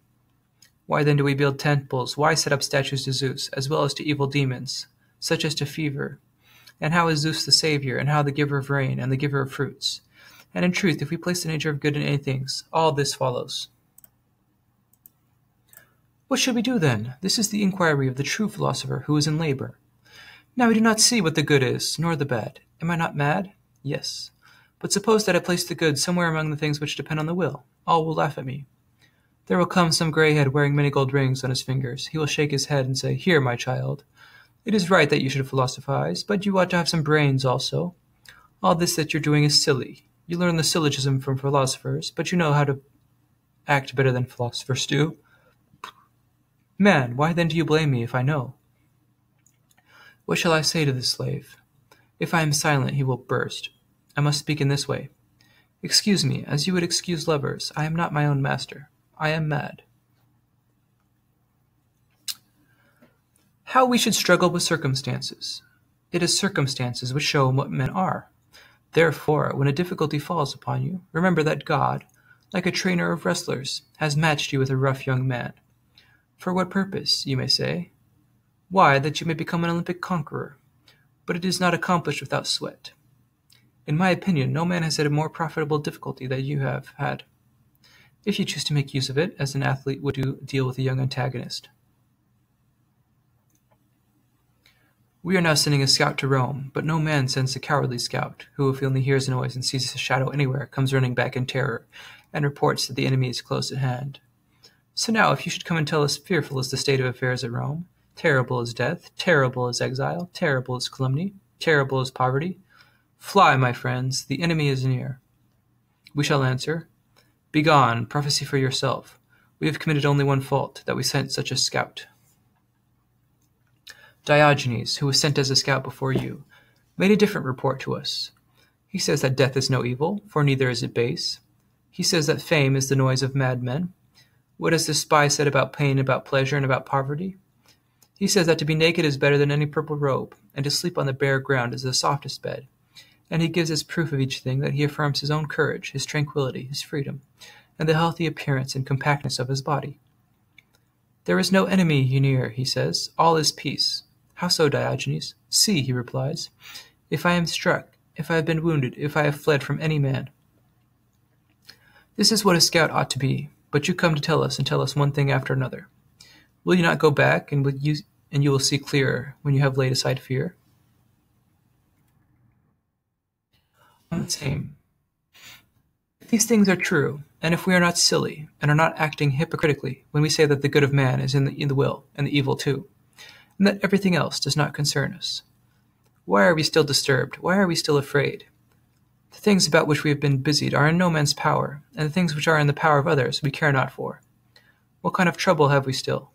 Why then do we build temples? Why set up statues to Zeus, as well as to evil demons, such as to fever? And how is Zeus the Savior, and how the giver of rain, and the giver of fruits? And in truth, if we place the nature of good in any things, all this follows. What should we do then? This is the inquiry of the true philosopher who is in labor. Now we do not see what the good is, nor the bad. Am I not mad? Yes. But suppose that I place the good somewhere among the things which depend on the will. All will laugh at me. There will come some grey-head wearing many gold rings on his fingers. He will shake his head and say, "Here, my child, it is right that you should philosophize, but you ought to have some brains also. All this that you're doing is silly. You learn the syllogism from philosophers, but you know how to act better than philosophers do. Man, why then do you blame me if I know? What shall I say to this slave? If I am silent, he will burst. I must speak in this way. Excuse me, as you would excuse lovers. I am not my own master. I am mad." How we should struggle with circumstances. It is circumstances which show what men are. Therefore, when a difficulty falls upon you, remember that God, like a trainer of wrestlers, has matched you with a rough young man. For what purpose, you may say? Why, that you may become an Olympic conqueror. But it is not accomplished without sweat. In my opinion, no man has had a more profitable difficulty than you have had, if you choose to make use of it, as an athlete would deal with a young antagonist. We are now sending a scout to Rome, but no man sends a cowardly scout, who, if he only hears a noise and sees a shadow anywhere, comes running back in terror, and reports that the enemy is close at hand. So now, if you should come and tell us fearful is the state of affairs at Rome, terrible is death, terrible is exile, terrible is calumny, terrible is poverty, fly, my friends, the enemy is near. We shall answer, Begone, prophesy for yourself. We have committed only one fault, that we sent such a scout. Diogenes, who was sent as a scout before you, made a different report to us. He says that death is no evil, for neither is it base. He says that fame is the noise of madmen. What has the spy said about pain, about pleasure, and about poverty? He says that to be naked is better than any purple robe, and to sleep on the bare ground is the softest bed. And he gives as proof of each thing that he affirms his own courage, his tranquility, his freedom, and the healthy appearance and compactness of his body. There is no enemy near, he says. All is peace. How so, Diogenes? See, he replies, if I am struck, if I have been wounded, if I have fled from any man. This is what a scout ought to be, but you come to tell us, and tell us one thing after another. Will you not go back, and you will see clearer when you have laid aside fear? The same. If these things are true, and if we are not silly, and are not acting hypocritically when we say that the good of man is in the will, and the evil too, and that everything else does not concern us, why are we still disturbed? Why are we still afraid? The things about which we have been busied are in no man's power, and the things which are in the power of others we care not for. What kind of trouble have we still?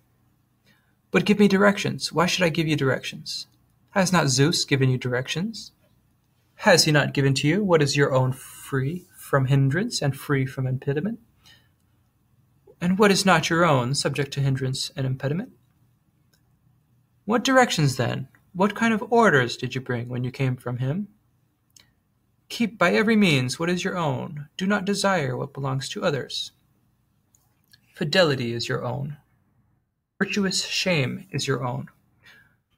But give me directions. Why should I give you directions? Has not Zeus given you directions? Has he not given to you what is your own, free from hindrance and free from impediment? And what is not your own, subject to hindrance and impediment? What directions, then? What kind of orders did you bring when you came from him? Keep by every means what is your own. Do not desire what belongs to others. Fidelity is your own. Virtuous shame is your own.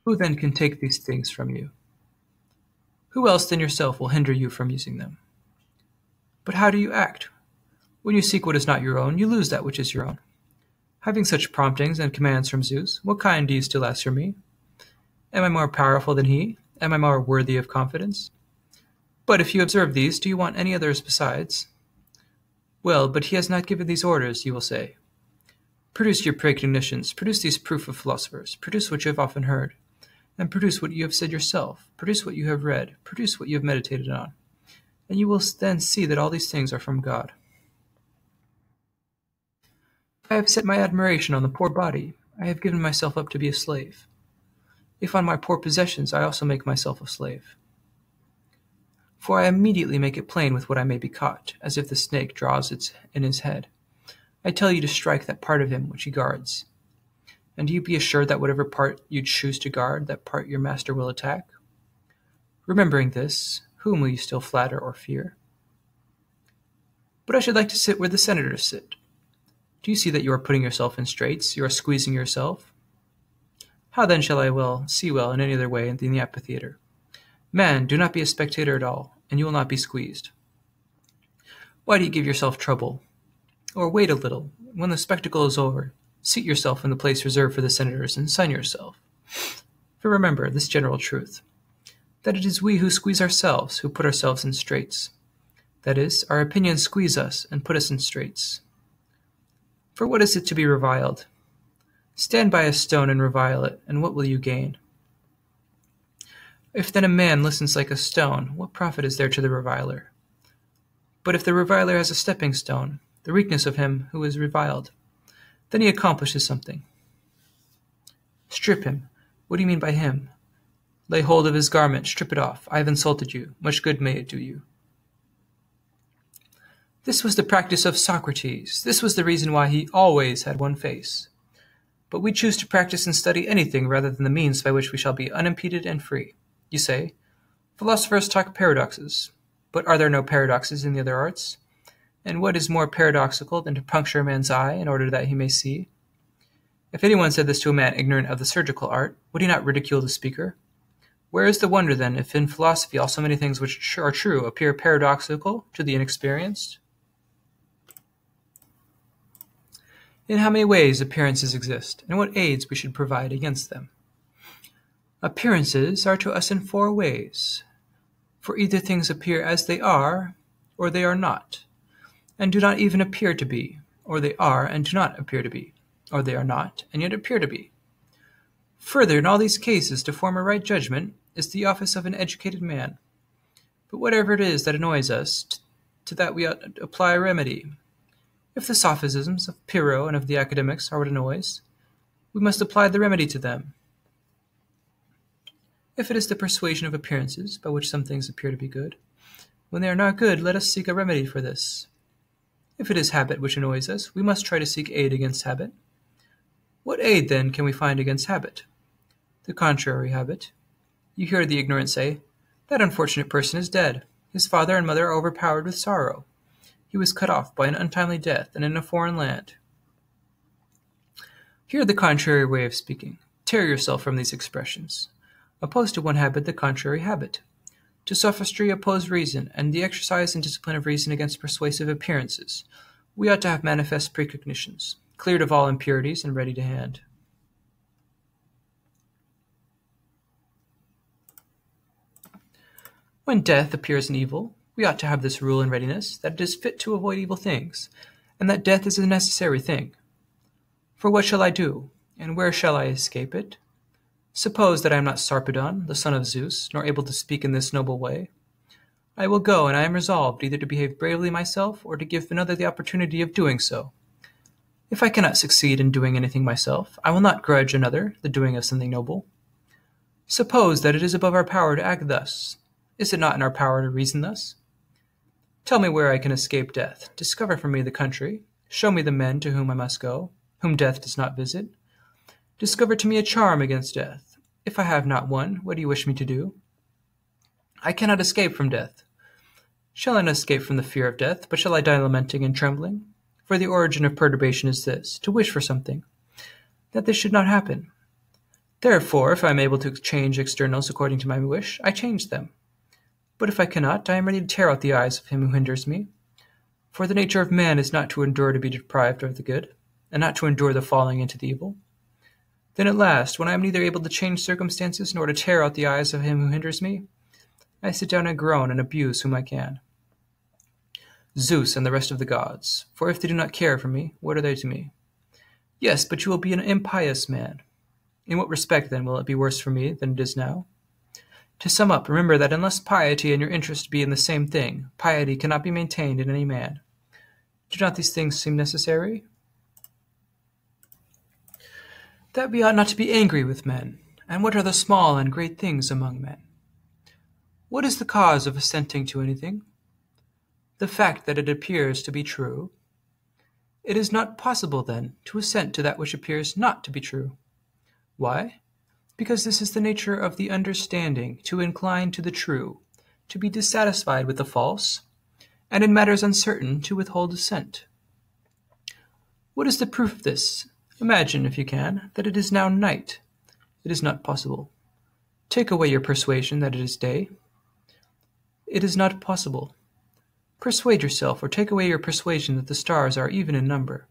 Who then can take these things from you? Who else than yourself will hinder you from using them? But how do you act? When you seek what is not your own, you lose that which is your own. Having such promptings and commands from Zeus, what kind do you still ask from me? Am I more powerful than he? Am I more worthy of confidence? But if you observe these, do you want any others besides? Well, but he has not given these orders, you will say. Produce your precognitions, produce these proof of philosophers, produce what you have often heard, and produce what you have said yourself, produce what you have read, produce what you have meditated on, and you will then see that all these things are from God. If I have set my admiration on the poor body, I have given myself up to be a slave. If on my poor possessions, I also make myself a slave. For I immediately make it plain with what I may be caught, as if the snake draws it in his head. I tell you to strike that part of him which he guards. And you be assured that whatever part you choose to guard, that part your master will attack. Remembering this, whom will you still flatter or fear? But I should like to sit where the senators sit. Do you see that you are putting yourself in straits? You are squeezing yourself? How then shall I see well in any other way than the amphitheater? Man, do not be a spectator at all, and you will not be squeezed. Why do you give yourself trouble? Or wait a little. When the spectacle is over, seat yourself in the place reserved for the senators and sun yourself. For remember this general truth, that it is we who squeeze ourselves who put ourselves in straits. That is, our opinions squeeze us and put us in straits. For what is it to be reviled? Stand by a stone and revile it, and what will you gain? If then a man listens like a stone, what profit is there to the reviler? But if the reviler has a stepping stone, the weakness of him who is reviled, then he accomplishes something. Strip him. What do you mean by him? Lay hold of his garment, strip it off. I have insulted you. Much good may it do you. This was the practice of Socrates. This was the reason why he always had one face. But we choose to practice and study anything rather than the means by which we shall be unimpeded and free. You say, philosophers talk paradoxes, but are there no paradoxes in the other arts? And what is more paradoxical than to puncture a man's eye in order that he may see? If anyone said this to a man ignorant of the surgical art, would he not ridicule the speaker? Where is the wonder, then, if in philosophy also many things which are true appear paradoxical to the inexperienced? In how many ways appearances exist, and what aids we should provide against them? Appearances are to us in 4 ways. For either things appear as they are, or they are not, and do not even appear to be, or they are and do not appear to be, or they are not, and yet appear to be. Further, in all these cases, to form a right judgment is the office of an educated man. But whatever it is that annoys us, to that we ought to apply a remedy. If the sophisms of Pyrrho and of the academics are what annoys, we must apply the remedy to them. If it is the persuasion of appearances, by which some things appear to be good, when they are not good, let us seek a remedy for this. If it is habit which annoys us, we must try to seek aid against habit. What aid, then, can we find against habit? The contrary habit. You hear the ignorant say, that unfortunate person is dead. His father and mother are overpowered with sorrow. He was cut off by an untimely death and in a foreign land. Hear the contrary way of speaking. Tear yourself from these expressions. Oppose to one habit the contrary habit. To sophistry oppose reason, and the exercise and discipline of reason against persuasive appearances. We ought to have manifest precognitions, cleared of all impurities and ready to hand. When death appears an evil, we ought to have this rule in readiness, that it is fit to avoid evil things, and that death is a necessary thing. For what shall I do, and where shall I escape it? Suppose that I am not Sarpedon, the son of Zeus, nor able to speak in this noble way. I will go, and I am resolved either to behave bravely myself, or to give another the opportunity of doing so. If I cannot succeed in doing anything myself, I will not grudge another the doing of something noble. Suppose that it is above our power to act thus. Is it not in our power to reason thus? Tell me where I can escape death. Discover for me the country. Show me the men to whom I must go, whom death does not visit. Discover to me a charm against death. If I have not one, what do you wish me to do? I cannot escape from death. Shall I not escape from the fear of death, but shall I die lamenting and trembling? For the origin of perturbation is this, to wish for something, that this should not happen. Therefore, if I am able to change externals according to my wish, I change them. But if I cannot, I am ready to tear out the eyes of him who hinders me. For the nature of man is not to endure to be deprived of the good, and not to endure the falling into the evil. Then at last, when I am neither able to change circumstances nor to tear out the eyes of him who hinders me, I sit down and groan and abuse whom I can. Zeus and the rest of the gods, for if they do not care for me, what are they to me? Yes, but you will be an impious man. In what respect, then, will it be worse for me than it is now? To sum up, remember that unless piety and your interest be in the same thing, piety cannot be maintained in any man. Do not these things seem necessary? That we ought not to be angry with men. And what are the small and great things among men? What is the cause of assenting to anything? The fact that it appears to be true. It is not possible, then, to assent to that which appears not to be true. Why? Because this is the nature of the understanding, to incline to the true, to be dissatisfied with the false, and in matters uncertain to withhold assent. What is the proof of this? Imagine, if you can, that it is now night. It is not possible. Take away your persuasion that it is day. It is not possible. Persuade yourself, or take away your persuasion that the stars are even in number.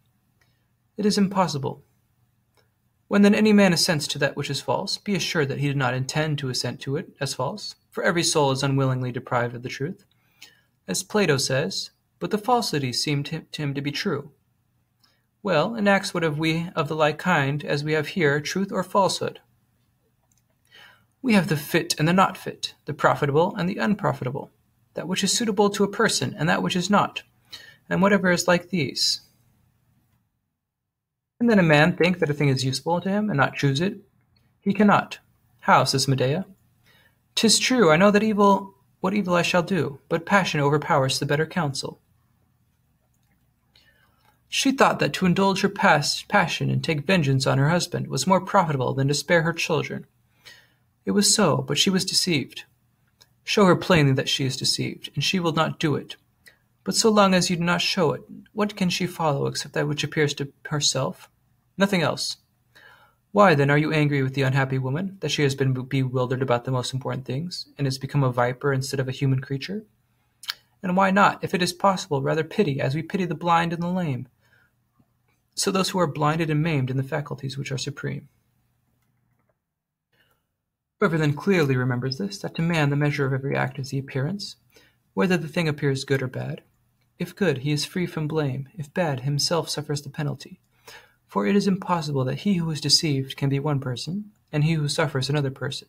It is impossible. When then any man assents to that which is false, be assured that he did not intend to assent to it as false, for every soul is unwillingly deprived of the truth. As Plato says, but the falsity seemed to him to be true. Well, in acts what have we of the like kind as we have here, truth or falsehood? We have the fit and the not fit, the profitable and the unprofitable, that which is suitable to a person and that which is not, and whatever is like these. Can then a man think that a thing is useful to him and not choose it? He cannot. How, says Medea? 'Tis true, I know that what evil I shall do, but passion overpowers the better counsel. She thought that to indulge her passion and take vengeance on her husband was more profitable than to spare her children. It was so, but she was deceived. Show her plainly that she is deceived, and she will not do it. But so long as you do not show it, what can she follow except that which appears to herself? Nothing else. Why, then, are you angry with the unhappy woman, that she has been bewildered about the most important things, and has become a viper instead of a human creature? And why not, if it is possible, rather pity, as we pity the blind and the lame, so those who are blinded and maimed in the faculties which are supreme? Whoever then clearly remembers this, that to man the measure of every act is the appearance, whether the thing appears good or bad. If good, he is free from blame; if bad, himself suffers the penalty. For it is impossible that he who is deceived can be one person, and he who suffers another person.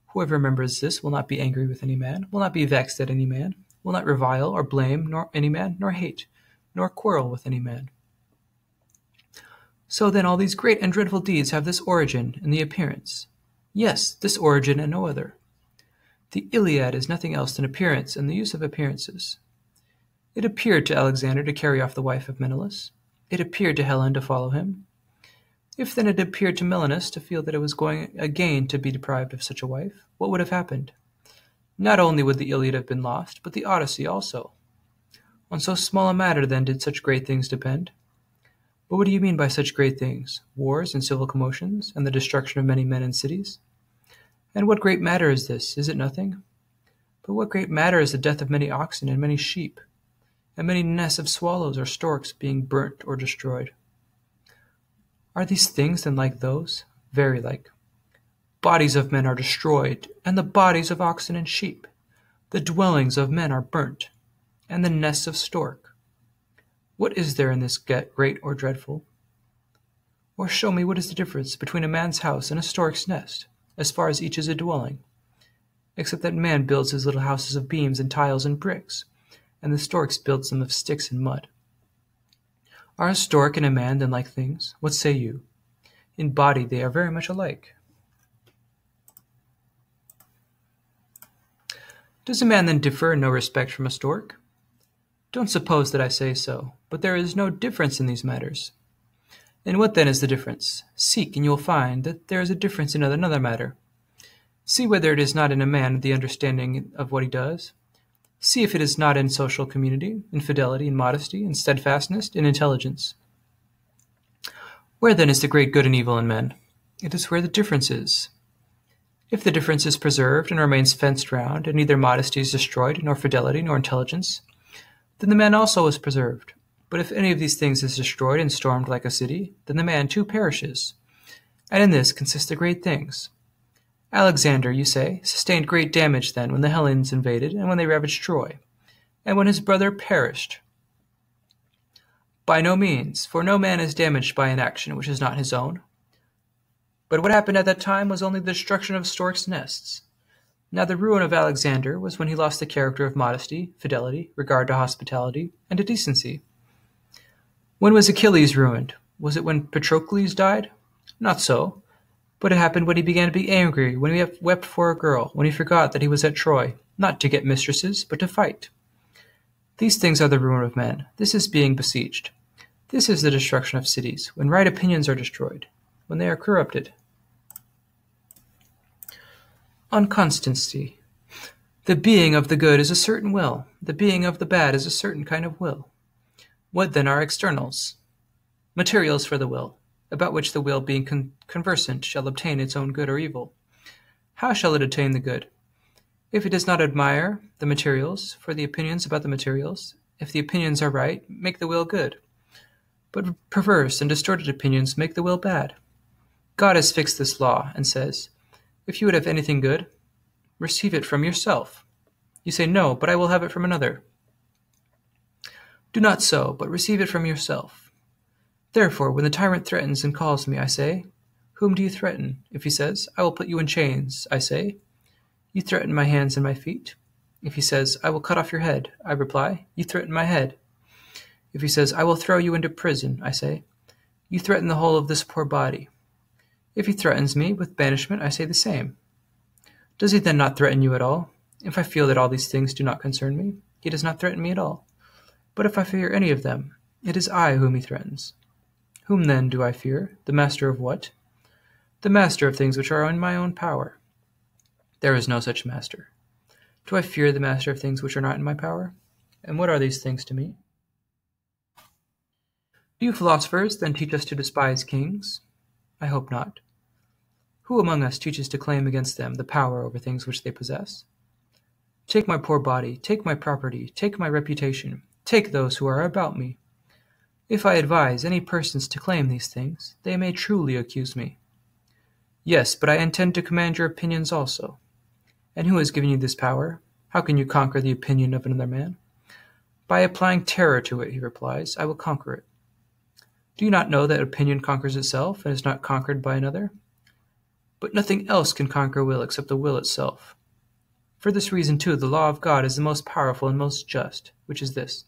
Whoever remembers this will not be angry with any man, will not be vexed at any man, will not revile or blame nor any man, nor hate, nor quarrel with any man. So then all these great and dreadful deeds have this origin in the appearance. Yes, this origin and no other. The Iliad is nothing else than appearance and the use of appearances. It appeared to Alexander to carry off the wife of Menelaus. It appeared to Helen to follow him. If then it appeared to Menelaus to feel that it was going again to be deprived of such a wife, what would have happened? Not only would the Iliad have been lost, but the Odyssey also. On so small a matter then did such great things depend. But what do you mean by such great things? Wars and civil commotions, and the destruction of many men and cities? And what great matter is this? Is it nothing? But what great matter is the death of many oxen and many sheep, and many nests of swallows or storks being burnt or destroyed? Are these things then like those? Very like. Bodies of men are destroyed, and the bodies of oxen and sheep. The dwellings of men are burnt, and the nests of stork. What is there in this great or dreadful? Or show me what is the difference between a man's house and a stork's nest, as far as each is a dwelling, except that man builds his little houses of beams and tiles and bricks, and the storks builds them of sticks and mud. Are a stork and a man then like things? What say you? In body they are very much alike. Does a man then differ in no respect from a stork? Don't suppose that I say so, but there is no difference in these matters. And what then is the difference? Seek, and you will find that there is a difference in another matter. See whether it is not in a man the understanding of what he does. See if it is not in social community, in fidelity, in modesty, in steadfastness, in intelligence. Where then is the great good and evil in men? It is where the difference is. If the difference is preserved and remains fenced round, and neither modesty is destroyed, nor fidelity, nor intelligence, then the man also is preserved. But if any of these things is destroyed and stormed like a city, then the man too perishes. And in this consist the great things. Alexander, you say, sustained great damage then when the Hellenes invaded and when they ravaged Troy, and when his brother perished. By no means, for no man is damaged by an action which is not his own. But what happened at that time was only the destruction of storks' nests. Now the ruin of Alexander was when he lost the character of modesty, fidelity, regard to hospitality, and to decency. When was Achilles ruined? Was it when Patroclus died? Not so, But it happened when he began to be angry, when he wept for a girl, when he forgot that he was at Troy, not to get mistresses, but to fight. These things are the ruin of men. This is being besieged. This is the destruction of cities, when right opinions are destroyed, when they are corrupted. On constancy. The being of the good is a certain will. The being of the bad is a certain kind of will. What then are externals? Materials for the will, about which the will, being conversant, shall obtain its own good or evil. How shall it attain the good? If it does not admire the materials for the opinions about the materials, if the opinions are right, make the will good. But perverse and distorted opinions make the will bad. God has fixed this law and says, if you would have anything good, receive it from yourself. You say, no, but I will have it from another. Do not so, but receive it from yourself. Therefore, when the tyrant threatens and calls me, I say, whom do you threaten? If he says, I will put you in chains, I say, you threaten my hands and my feet. If he says, I will cut off your head, I reply, you threaten my head. If he says, I will throw you into prison, I say, you threaten the whole of this poor body. If he threatens me with banishment, I say the same. Does he then not threaten you at all? If I feel that all these things do not concern me, he does not threaten me at all. But if I fear any of them, it is I whom he threatens. Whom then do I fear? The master of what? The master of things which are in my own power. There is no such master. Do I fear the master of things which are not in my power? And what are these things to me? Do you philosophers then teach us to despise kings? I hope not. Who among us teaches to claim against them the power over things which they possess? Take my poor body, take my property, take my reputation, take those who are about me. If I advise any persons to claim these things, they may truly accuse me. Yes, but I intend to command your opinions also. And who has given you this power? How can you conquer the opinion of another man? By applying terror to it, he replies, I will conquer it. Do you not know that opinion conquers itself and is not conquered by another? But nothing else can conquer will except the will itself. For this reason, too, the law of God is the most powerful and most just, which is this: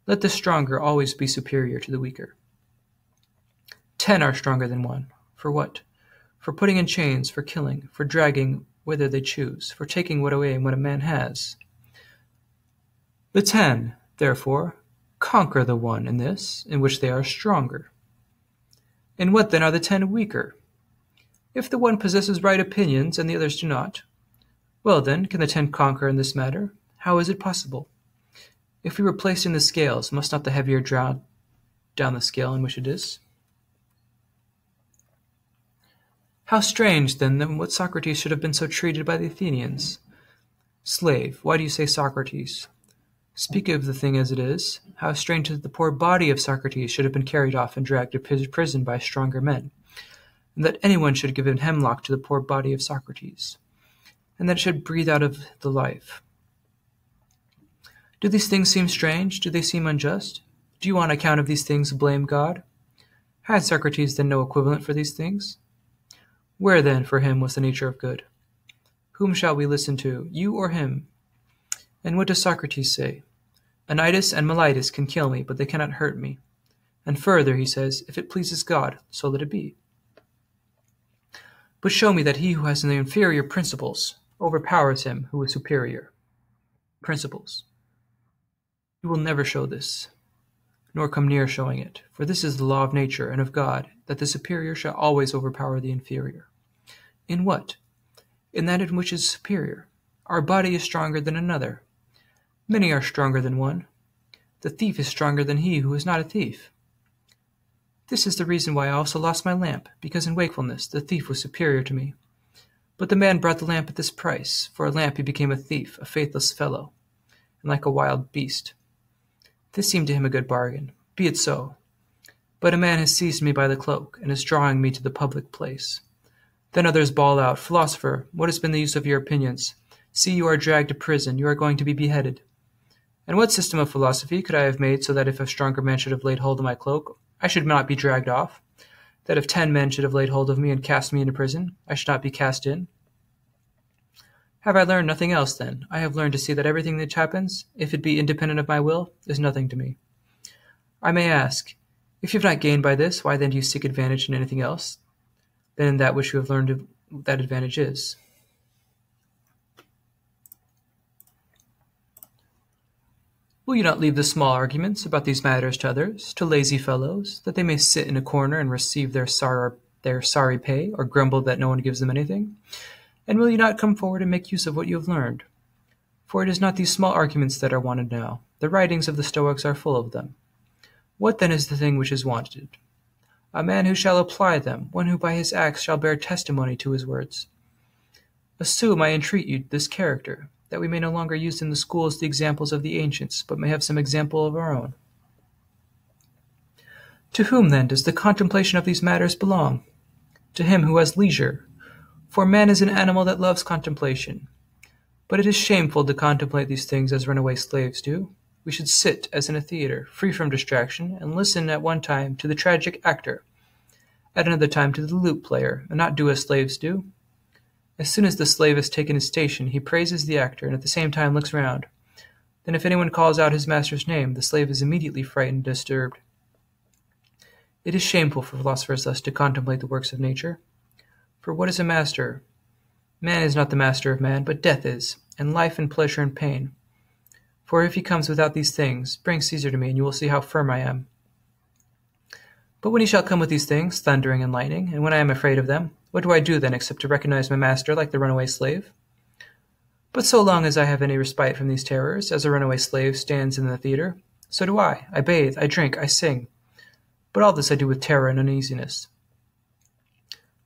let the stronger always be superior to the weaker. 10 are stronger than 1. For what? For putting in chains, for killing, for dragging whither they choose, for taking what away what a man has. The 10, therefore, conquer the 1 in this, in which they are stronger. In what then are the 10 weaker? If the 1 possesses right opinions and the others do not, well then, can the 10 conquer in this matter? How is it possible? If we were placed in the scales, must not the heavier drown down the scale in which it is? How strange, then, that what Socrates should have been so treated by the Athenians. Slave, why do you say Socrates? Speak of the thing as it is. How strange that the poor body of Socrates should have been carried off and dragged to prison by stronger men, and that anyone should give in hemlock to the poor body of Socrates, and that it should breathe out of the life. Do these things seem strange? Do they seem unjust? Do you on account of these things blame God? Had Socrates then no equivalent for these things? Where then for him was the nature of good? Whom shall we listen to, you or him? And what does Socrates say? Anitis and Melitus can kill me, but they cannot hurt me. And further, he says, if it pleases God, so let it be. But show me that he who has the inferior principles overpowers him who is superior. Principles. You will never show this, nor come near showing it, for this is the law of nature and of God, that the superior shall always overpower the inferior. In what? In that in which is superior. Our body is stronger than another. Many are stronger than one. The thief is stronger than he who is not a thief. This is the reason why I also lost my lamp, because in wakefulness the thief was superior to me. But the man brought the lamp at this price. For a lamp he became a thief, a faithless fellow, and like a wild beast. This seemed to him a good bargain. Be it so. But a man has seized me by the cloak, and is drawing me to the public place. Then others bawl out, Philosopher, what has been the use of your opinions? See, you are dragged to prison, you are going to be beheaded. And what system of philosophy could I have made so that if a stronger man should have laid hold of my cloak, I should not be dragged off? That if 10 men should have laid hold of me and cast me into prison, I should not be cast in? Have I learned nothing else, then? I have learned to see that everything that happens, if it be independent of my will, is nothing to me. I may ask, if you have not gained by this, why then do you seek advantage in anything else? than in that which you have learned that advantage is. Will you not leave the small arguments about these matters to others, to lazy fellows, that they may sit in a corner and receive their sorry pay, or grumble that no one gives them anything? And will you not come forward and make use of what you have learned? For it is not these small arguments that are wanted now. The writings of the Stoics are full of them. What then is the thing which is wanted? A man who shall apply them, one who by his acts shall bear testimony to his words. Assume, I entreat you, this character, that we may no longer use in the schools the examples of the ancients, but may have some example of our own. To whom, then, does the contemplation of these matters belong? To him who has leisure, for man is an animal that loves contemplation. But it is shameful to contemplate these things as runaway slaves do. We should sit, as in a theatre, free from distraction, and listen at one time to the tragic actor, at another time to the lute player, and not do as slaves do. As soon as the slave has taken his station, he praises the actor, and at the same time looks round. Then if anyone calls out his master's name, the slave is immediately frightened and disturbed. It is shameful for philosophers thus to contemplate the works of nature. For what is a master? Man is not the master of man, but death is, and life and pleasure and pain. For if he comes without these things, bring Caesar to me, and you will see how firm I am. But when he shall come with these things, thundering and lightning, and when I am afraid of them, what do I do then except to recognize my master like the runaway slave? But so long as I have any respite from these terrors, as a runaway slave stands in the theatre, so do I. I bathe, I drink, I sing. But all this I do with terror and uneasiness.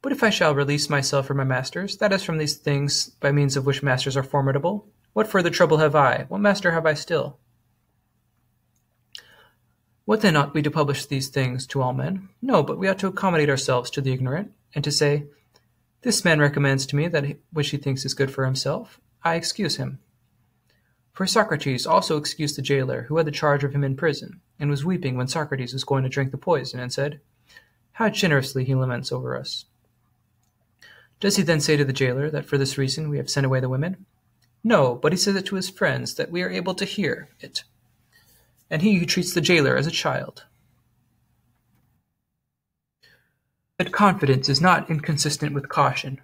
But if I shall release myself from my masters, that is from these things by means of which masters are formidable, what further trouble have I? What master have I still? What then ought we to publish these things to all men? No, but we ought to accommodate ourselves to the ignorant, and to say, this man recommends to me that which he thinks is good for himself. I excuse him. For Socrates also excused the jailer who had the charge of him in prison, and was weeping when Socrates was going to drink the poison, and said, how generously he laments over us. Does he then say to the jailer that for this reason we have sent away the women? No, but he says it to his friends, that we are able to hear it. And he who treats the jailer as a child. That confidence is not inconsistent with caution.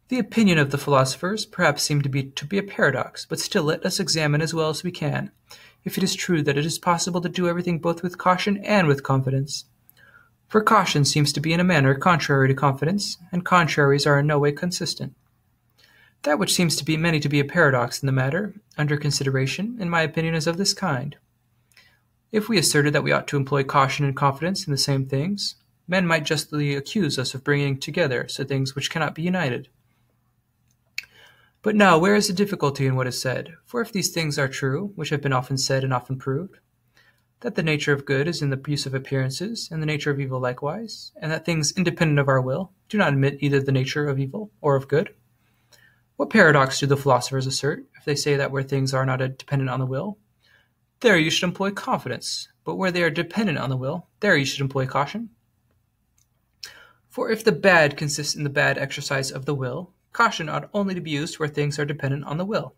The opinion of the philosophers perhaps seems to be a paradox, but still let us examine as well as we can, if it is true that it is possible to do everything both with caution and with confidence. For caution seems to be in a manner contrary to confidence, and contraries are in no way consistent. That which seems to be many to be a paradox in the matter, under consideration, in my opinion, is of this kind. If we asserted that we ought to employ caution and confidence in the same things, men might justly accuse us of bringing together so things which cannot be united. But now where is the difficulty in what is said? For if these things are true, which have been often said and often proved, that the nature of good is in the use of appearances, and the nature of evil likewise, and that things independent of our will do not admit either the nature of evil or of good, what paradox do the philosophers assert, if they say that where things are not dependent on the will, there you should employ confidence, but where they are dependent on the will, there you should employ caution? For if the bad consists in the bad exercise of the will, caution ought only to be used where things are dependent on the will.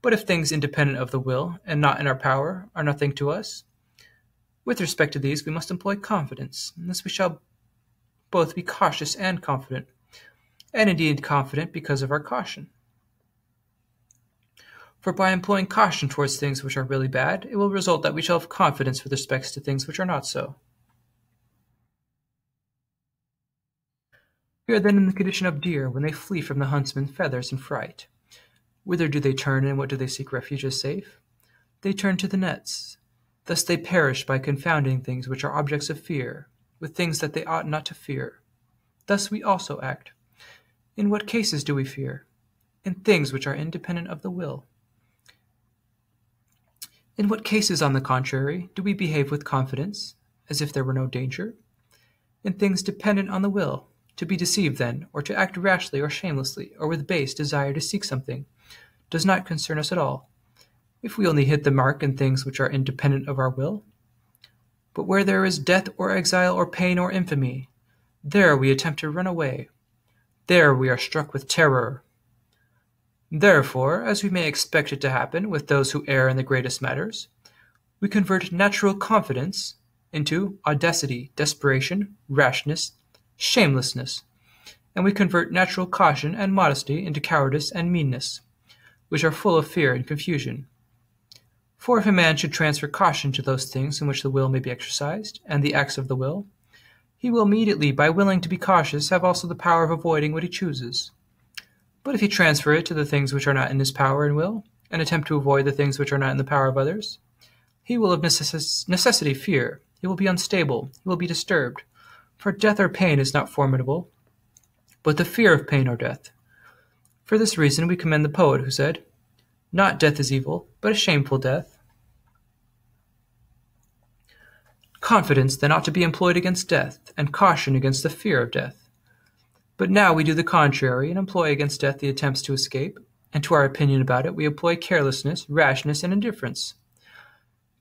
But if things independent of the will, and not in our power, are nothing to us, with respect to these we must employ confidence, and thus we shall both be cautious and confident, and indeed confident because of our caution. For by employing caution towards things which are really bad, it will result that we shall have confidence with respect to things which are not so. We are then in the condition of deer when they flee from the huntsman's feathers in fright. Whither do they turn, and what do they seek refuge as safe? They turn to the nets. Thus they perish by confounding things which are objects of fear, with things that they ought not to fear. Thus we also act. In what cases do we fear? In things which are independent of the will. In what cases, on the contrary, do we behave with confidence, as if there were no danger? In things dependent on the will. To be deceived, then, or to act rashly or shamelessly, or with base desire to seek something, does not concern us at all, if we only hit the mark in things which are independent of our will. But where there is death or exile or pain or infamy, there we attempt to run away. There we are struck with terror. Therefore, as we may expect it to happen with those who err in the greatest matters, we convert natural confidence into audacity, desperation, rashness, shamelessness, and we convert natural caution and modesty into cowardice and meanness, which are full of fear and confusion. For if a man should transfer caution to those things in which the will may be exercised, and the acts of the will, he will immediately, by willing to be cautious, have also the power of avoiding what he chooses. But if he transfer it to the things which are not in his power and will, and attempt to avoid the things which are not in the power of others, he will of necessity fear, he will be unstable, he will be disturbed, for death or pain is not formidable, but the fear of pain or death. For this reason we commend the poet who said, "Not death is evil, but a shameful death." Confidence then ought to be employed against death, and caution against the fear of death. But now we do the contrary, and employ against death the attempts to escape, and to our opinion about it we employ carelessness, rashness, and indifference.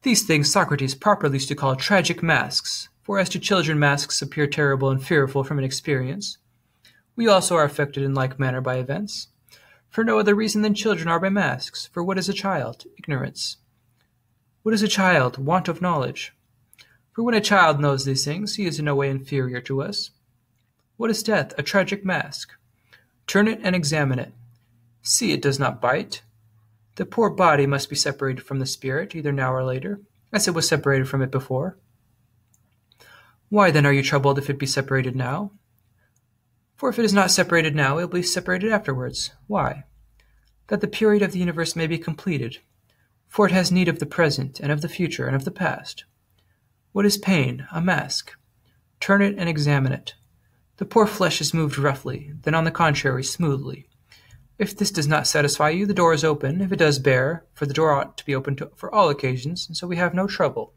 These things Socrates properly used to call tragic masks, for as to children masks appear terrible and fearful from inexperience, we also are affected in like manner by events. For no other reason than children are by masks. For what is a child? Ignorance. What is a child? Want of knowledge. For when a child knows these things, he is in no way inferior to us. What is death? A tragic mask. Turn it and examine it. See, it does not bite. The poor body must be separated from the spirit, either now or later, as it was separated from it before. Why then are you troubled if it be separated now? For if it is not separated now, it will be separated afterwards. Why? That the period of the universe may be completed, for it has need of the present, and of the future, and of the past. What is pain? A mask. Turn it and examine it. The poor flesh is moved roughly, then on the contrary smoothly. If this does not satisfy you, the door is open. If it does bear, for the door ought to be open for all occasions, and so we have no trouble.